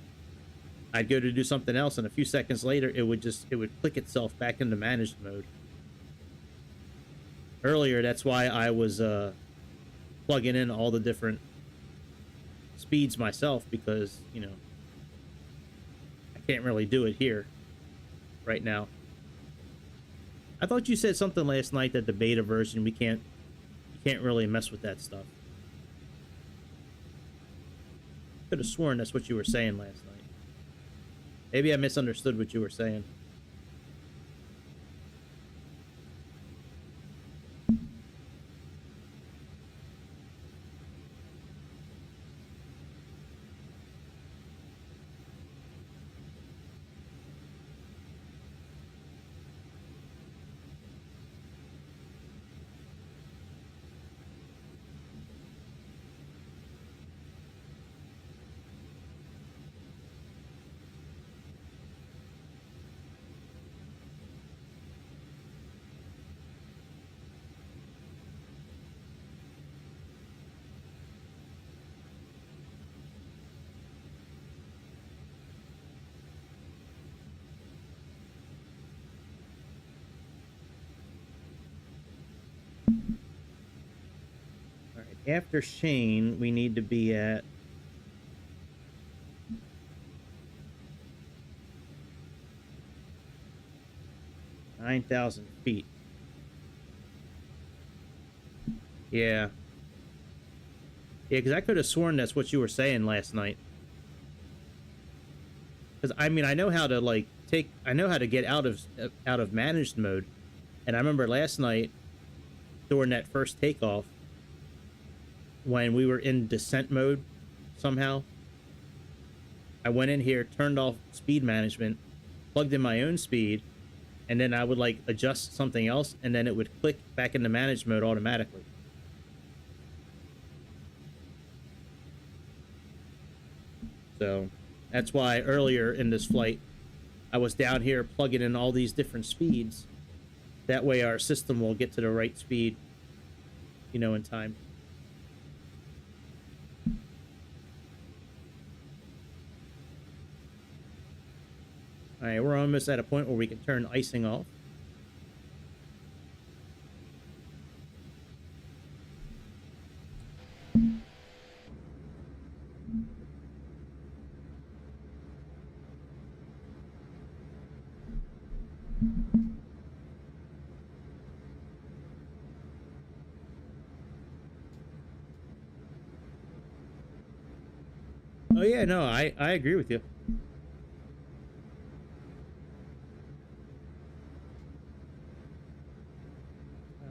Speaker 1: I'd go to do something else, and a few seconds later it would click itself back into managed mode. Earlier, that's why I was plugging in all the different speeds myself, because, you know, I can't really do it here right now. I thought you said something last night that the beta version you can't really mess with that stuff. Could have sworn that's what you were saying last night. Maybe I misunderstood what you were saying. After Shane, we need to be at 9,000 feet. Yeah. Yeah, because I could have sworn that's what you were saying last night. Because, I mean, I know how to, like, I know how to get out of managed mode. And I remember last night, during that first takeoff, when we were in descent mode somehow, I went in here, turned off speed management, plugged in my own speed, and then I would like adjust something else, and then it would click back into managed mode automatically. So that's why earlier in this flight I was down here plugging in all these different speeds. That way our system will get to the right speed, you know, in time. All right, we're almost at a point where we can turn icing off. Oh yeah, no, I agree with you.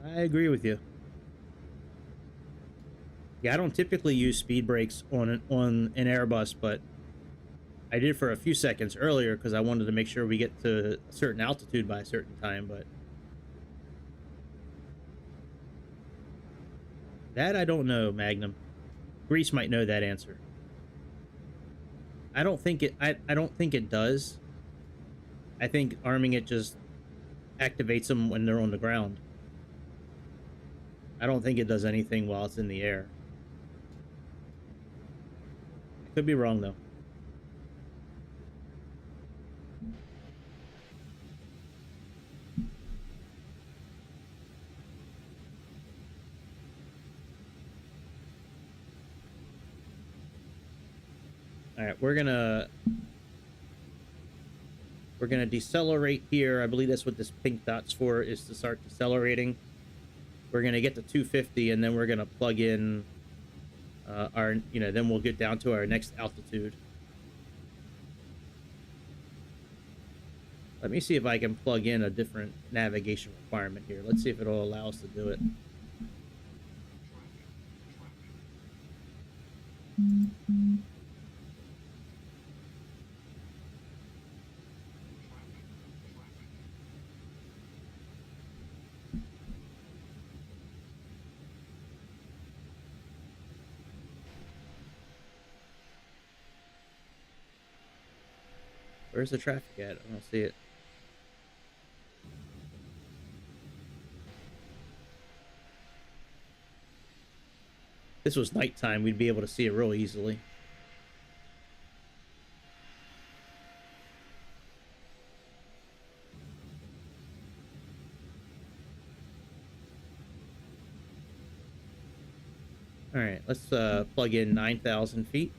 Speaker 1: I agree with you. Yeah, I don't typically use speed brakes on an Airbus, but I did for a few seconds earlier because I wanted to make sure we get to a certain altitude by a certain time, but that I don't know, Magnum. Greece might know that answer. I don't think it does. I think arming it just activates them when they're on the ground. I don't think it does anything while it's in the air. I could be wrong though. All right, we're gonna decelerate here. I believe that's what this pink dot's for, is to start decelerating. We're gonna get to 250, and then we're gonna plug in our, then we'll get down to our next altitude. Let me see if I can plug in a different navigation requirement here. Let's see if it'll allow us to do it. Where's the traffic at? I don't see it. If this was nighttime, we'd be able to see it real easily. All right, let's plug in 9,000 feet.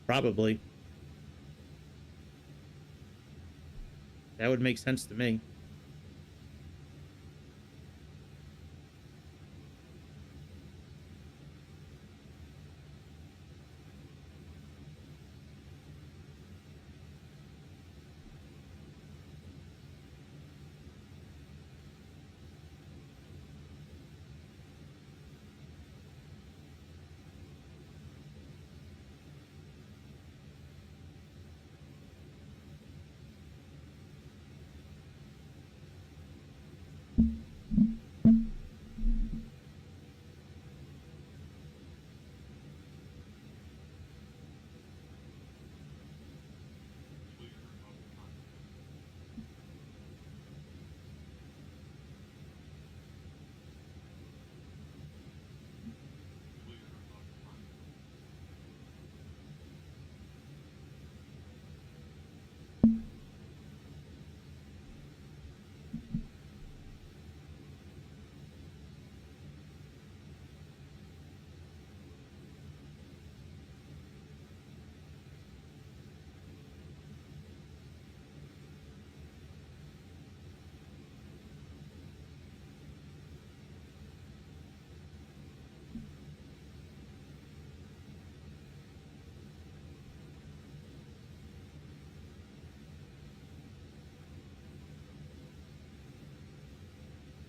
Speaker 1: Probably. That would make sense to me.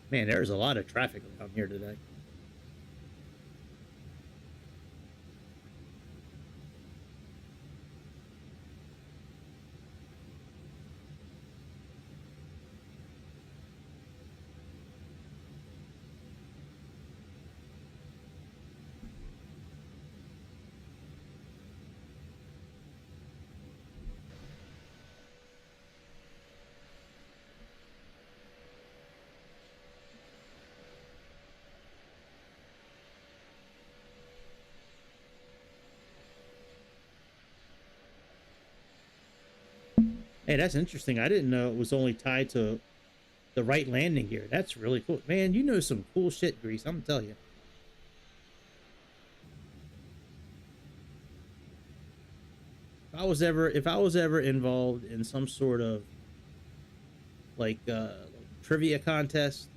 Speaker 1: Man, there's a lot of traffic around here today. Hey, that's interesting. I didn't know it was only tied to the right landing gear. That's really cool. Man, you know some cool shit, Grease. I'm gonna tell you. If I was ever involved in some sort of like trivia contest,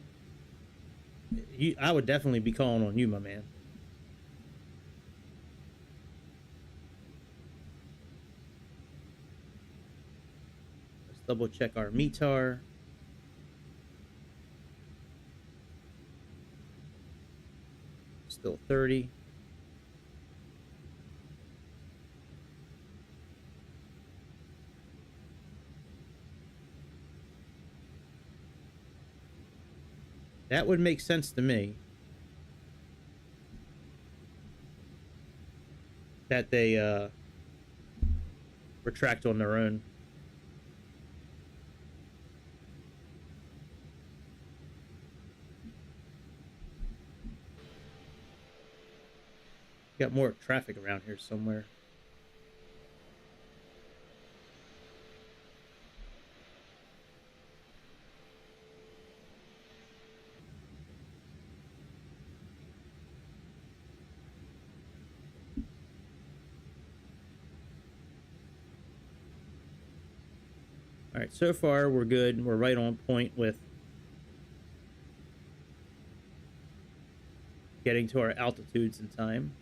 Speaker 1: I would definitely be calling on you, my man. Let's double check our METAR. Still 30. That would make sense to me. That they retract on their own. Got more traffic around here somewhere. All right, so far we're good. We're right on point with getting to our altitudes in time.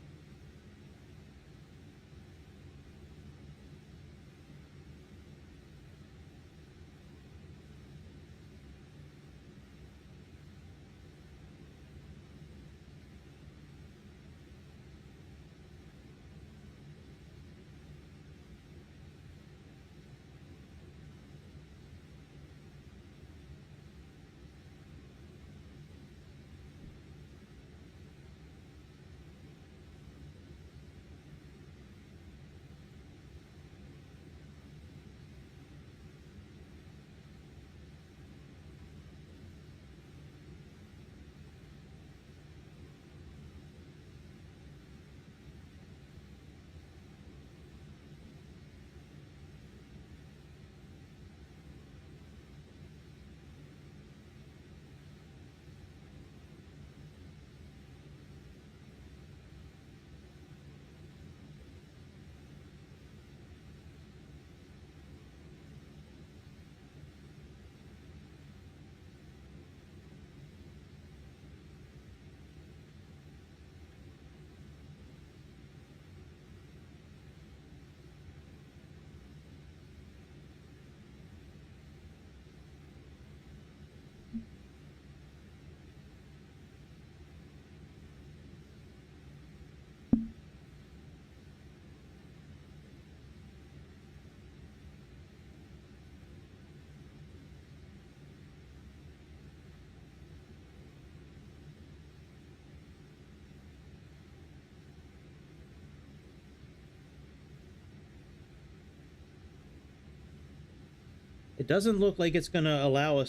Speaker 1: It doesn't look like it's gonna allow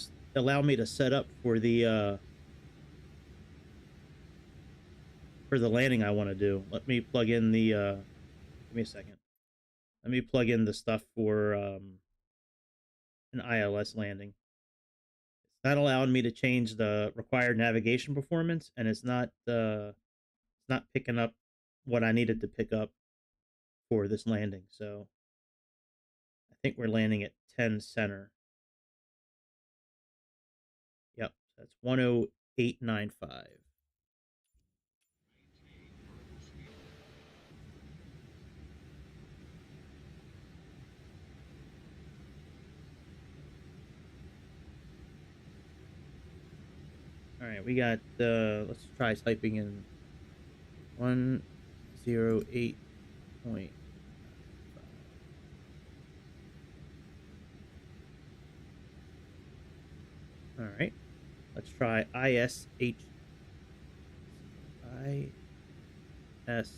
Speaker 1: me to set up for the landing I want to do. Let me plug in the give me a second. Let me plug in the stuff for an ILS landing. It's not allowing me to change the required navigation performance, and it's not picking up what I needed to pick up for this landing. So I think we're landing at 10 center. Yep, that's 10895. All right, we got let's try typing in 108.5. All right, let's try ISH slash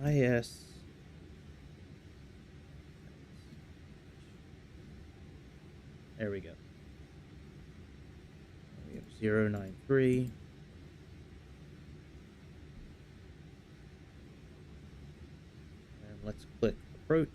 Speaker 1: IS There we go. We have 093. And let's click approach.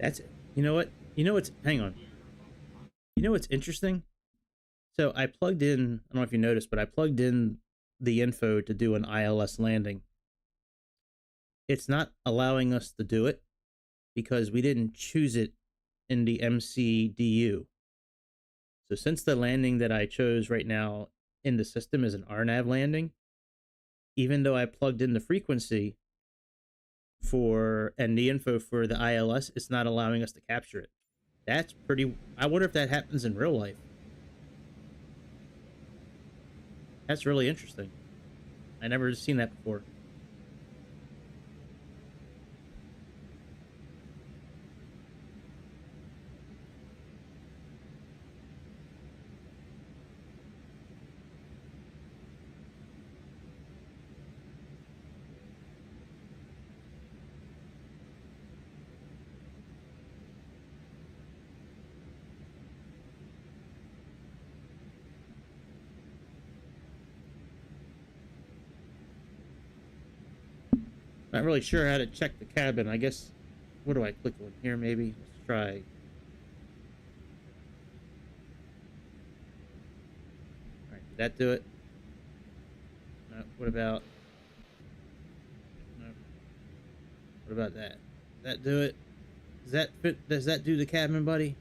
Speaker 1: That's it. You know what? You know what's, hang on. You know what's interesting? So I plugged in, I don't know if you noticed, but I plugged in the info to do an ILS landing. It's not allowing us to do it because we didn't choose it in the MCDU. So since the landing that I chose right now in the system is an RNAV landing, even though I plugged in the frequency for and the info for the ILS, it's not allowing us to capture it. That's pretty, I wonder if that happens in real life. That's really interesting. I never seen that before. Not really sure how to check the cabin. I guess, what do I click on here maybe? Let's try. Alright, did that do it? No, what about? No. What about that? Did that do it? Does that fit? Does that do the cabin, buddy?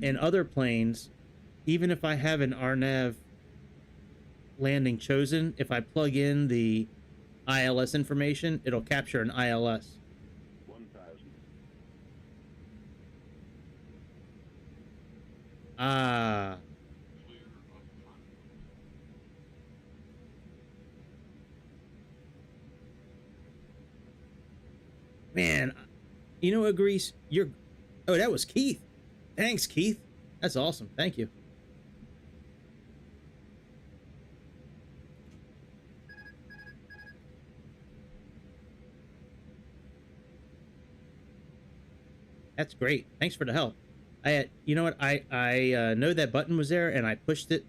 Speaker 1: In other planes, even if I have an RNAV landing chosen, if I plug in the ILS information, it'll capture an ILS.
Speaker 2: 1000.
Speaker 1: Ah. Man, you know what, Grease? You're... Oh, that was Keith. Thanks, Keith. That's awesome. Thank you. That's great. Thanks for the help. You know what? I know that button was there, and I pushed it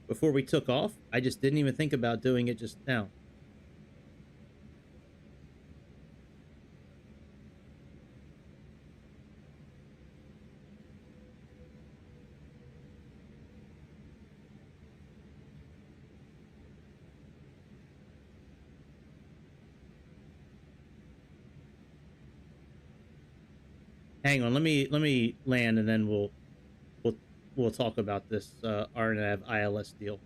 Speaker 1: before we took off. I just didn't even think about doing it just now. Hang on, let me land, and then we'll we'll talk about this RNAV ILS deal.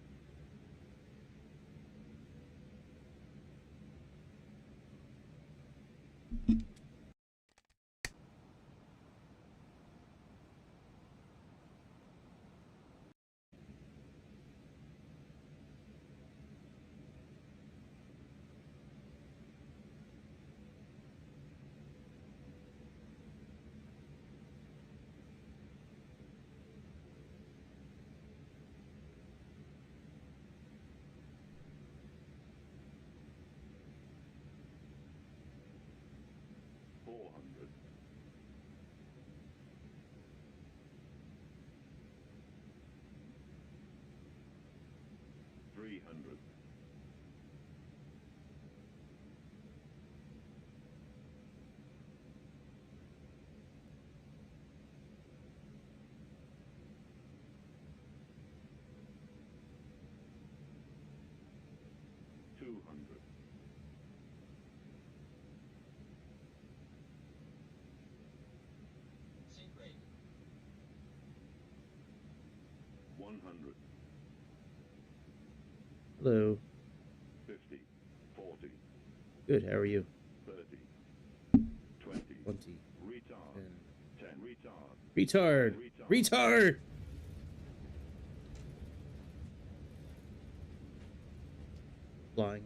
Speaker 1: Hello.
Speaker 2: 50, 40.
Speaker 1: Good. How are you?
Speaker 2: 30, 20.
Speaker 1: 20.
Speaker 2: Retard. 10. Retard.
Speaker 1: Retard. Retard. Flying.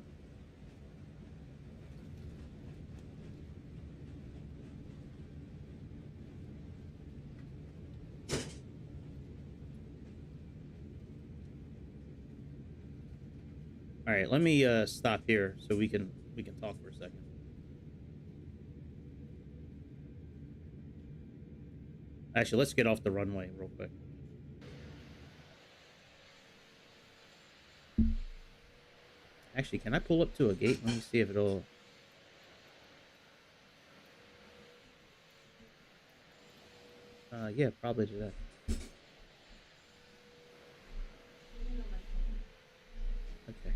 Speaker 1: All right, let me stop here so we can talk for a second. Actually, let's get off the runway real quick. Actually, can I pull up to a gate? Let me see if it'll... yeah, probably do that. Okay.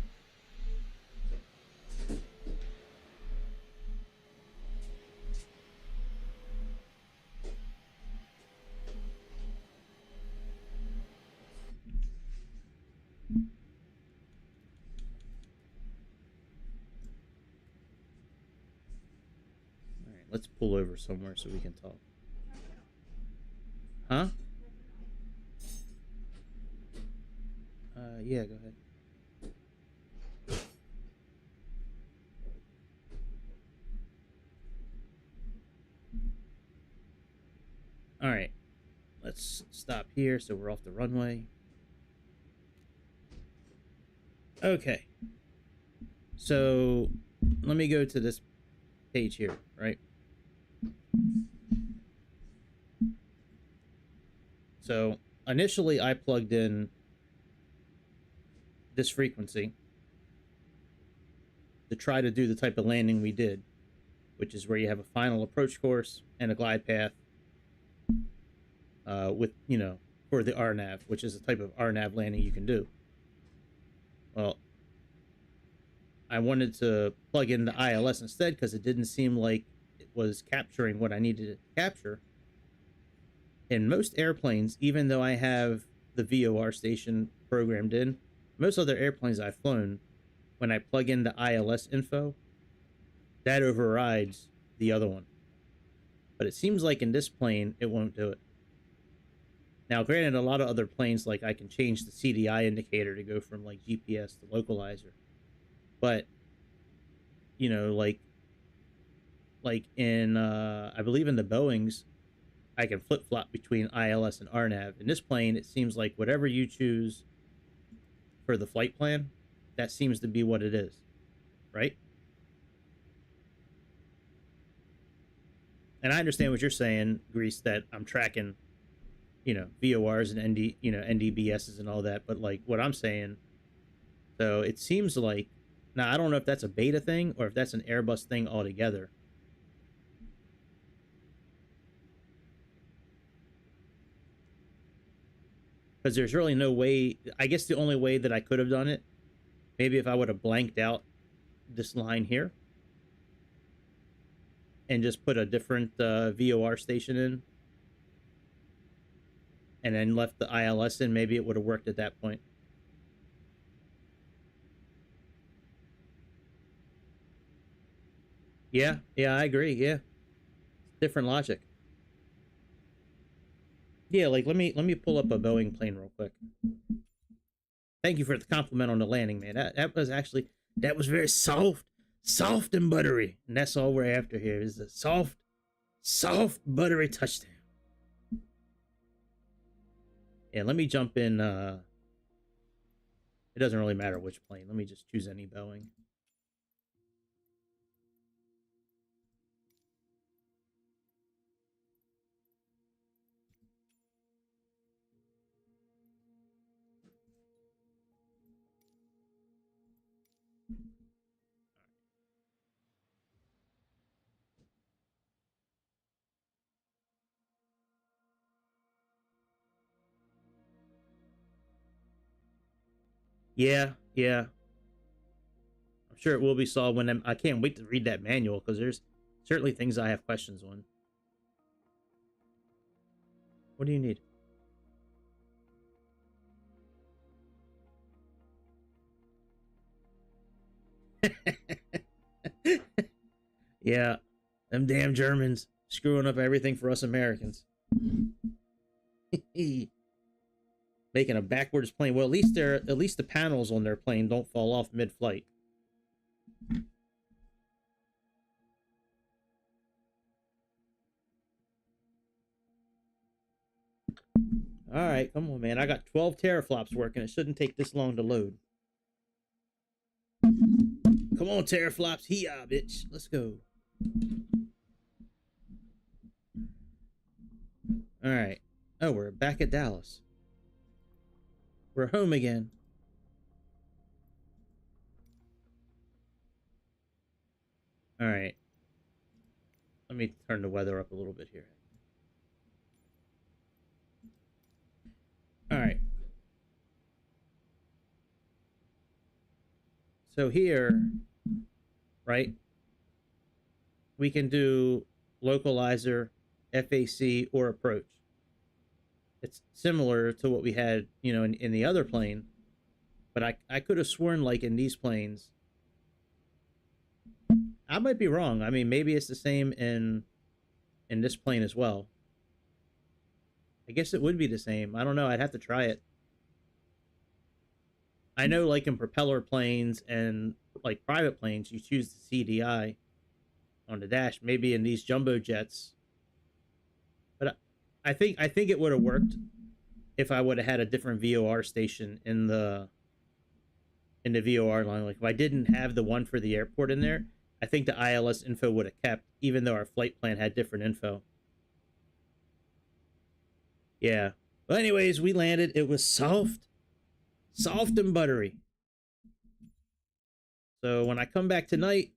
Speaker 1: All right, let's pull over somewhere so we can talk. Huh? Yeah, go ahead. All right, let's stop here so we're off the runway. Okay. So let me go to this page here, right? So initially I plugged in this frequency to try to do the type of landing we did, which is where you have a final approach course and a glide path with, you know, for the RNAV, which is a type of RNAV landing you can do. Well, I wanted to plug in the ILS instead because it didn't seem like it was capturing what I needed it to capture. In most airplanes, even though I have the VOR station programmed in, most other airplanes I've flown, when I plug in the ILS info, that overrides the other one. But it seems like in this plane, it won't do it. Now, granted, a lot of other planes, like I can change the CDI indicator to go from like GPS to localizer. But, you know, like in, I believe in the Boeings, I can flip-flop between ILS and RNAV. In this plane, it seems like whatever you choose for the flight plan, that seems to be what it is, right? And I understand what you're saying, Grease, that I'm tracking, you know, VORs and NDBSs and all that. But like what I'm saying, so it seems like, now I don't know if that's a beta thing or if that's an Airbus thing altogether. Because there's really no way. I guess the only way that I could have done it, maybe if I would have blanked out this line here and just put a different VOR station in and then left the ILS in, maybe it would have worked at that point. Yeah, yeah, I agree. Yeah, different logic. Yeah, like let me pull up a Boeing plane real quick. Thank you for the compliment on the landing, man. That was actually, that was very soft, soft and buttery, and that's all we're after here is a soft, soft buttery touchdown. Yeah, let me jump in. It doesn't really matter which plane. Let me just choose any Boeing. Yeah, yeah. I'm sure it will be solved when I can't wait to read that manual because there's certainly things I have questions on. What do you need? Yeah, them damn Germans screwing up everything for us Americans. Making a backwards plane. Well, at least the panels on their plane don't fall off mid-flight. All right, come on, man. I got 12 teraflops working. It shouldn't take this long to load. Come on, teraflops. Hee-ah, bitch. Let's go. All right. Oh, we're back at Dallas. We're home again. All right. Let me turn the weather up a little bit here. All right. So here, right, we can do localizer, FAC, or approach. It's similar to what we had, you know, in the other plane, but I could have sworn like in these planes, I might be wrong. I mean, maybe it's the same in this plane as well. I guess it would be the same. I don't know. I'd have to try it. I know, like in propeller planes and like private planes, you choose the CDI on the dash. Maybe in these jumbo jets, but I think it would have worked if I would have had a different VOR station in the VOR line. Like if I didn't have the one for the airport in there, I think the ILS info would have kept, even though our flight plan had different info. Yeah. But anyways, we landed. It was soft, soft and buttery. So when I come back tonight,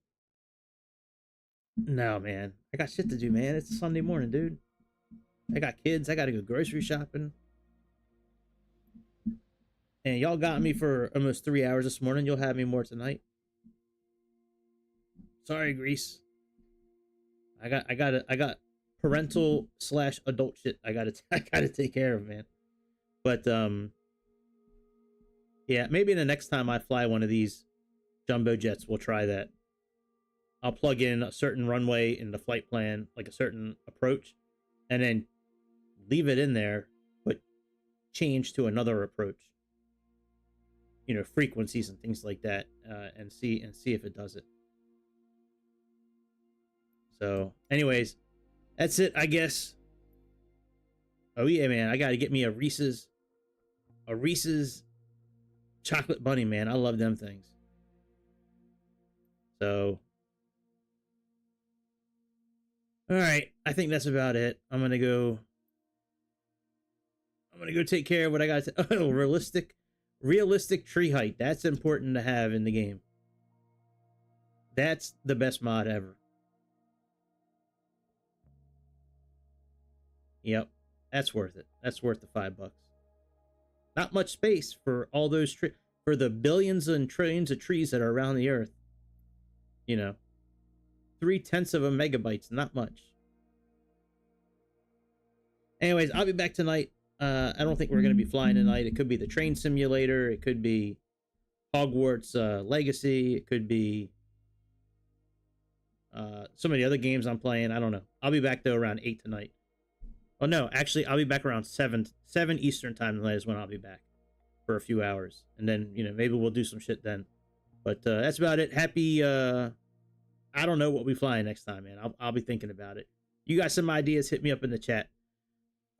Speaker 1: no man, I got shit to do, man. It's Sunday morning, dude. I got kids. I got to go grocery shopping. And y'all got me for almost 3 hours this morning. You'll have me more tonight. Sorry, Grease. I got parental slash adult shit I gotta take care of, man. But yeah, maybe the next time I fly one of these jumbo jets, we'll try that. I'll plug in a certain runway in the flight plan, like a certain approach, and then leave it in there, but change to another approach. You know, frequencies and things like that, and see if it does it. So, anyways, that's it, I guess. Oh yeah, man, I gotta get me a Reese's chocolate bunny, man. I love them things. So All right, I think that's about it. I'm gonna go take care of what I got to. Oh, realistic tree height. That's important to have in the game. That's the best mod ever. Yep, that's worth it. That's worth the $5. Not much space for all those for the billions and trillions of trees that are around the earth. You know, 0.3 of a megabytes, not much. Anyways, I'll be back tonight. I don't think we're going to be flying tonight. It could be the train simulator. It could be Hogwarts Legacy. It could be some of the other games I'm playing. I don't know. I'll be back though around 8 tonight. Oh no, actually I'll be back around 7 Eastern time tonight is when I'll be back for a few hours. And then, you know, maybe we'll do some shit then. But that's about it. Happy I don't know what we flying next time, man. I'll be thinking about it. You got some ideas, hit me up in the chat.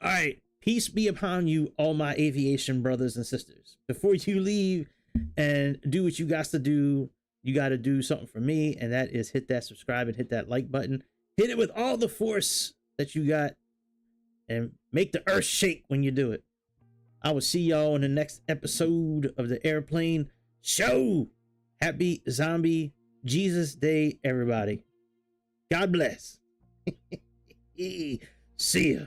Speaker 1: All right. Peace be upon you, all my aviation brothers and sisters. Before you leave and do what you got to do, you got to do something for me, and that is hit that subscribe and hit that like button. Hit it with all the force that you got, and make the earth shake when you do it. I will see y'all in the next episode of the Airplane Show. Happy Zombie Jesus Day, everybody. God bless. See ya.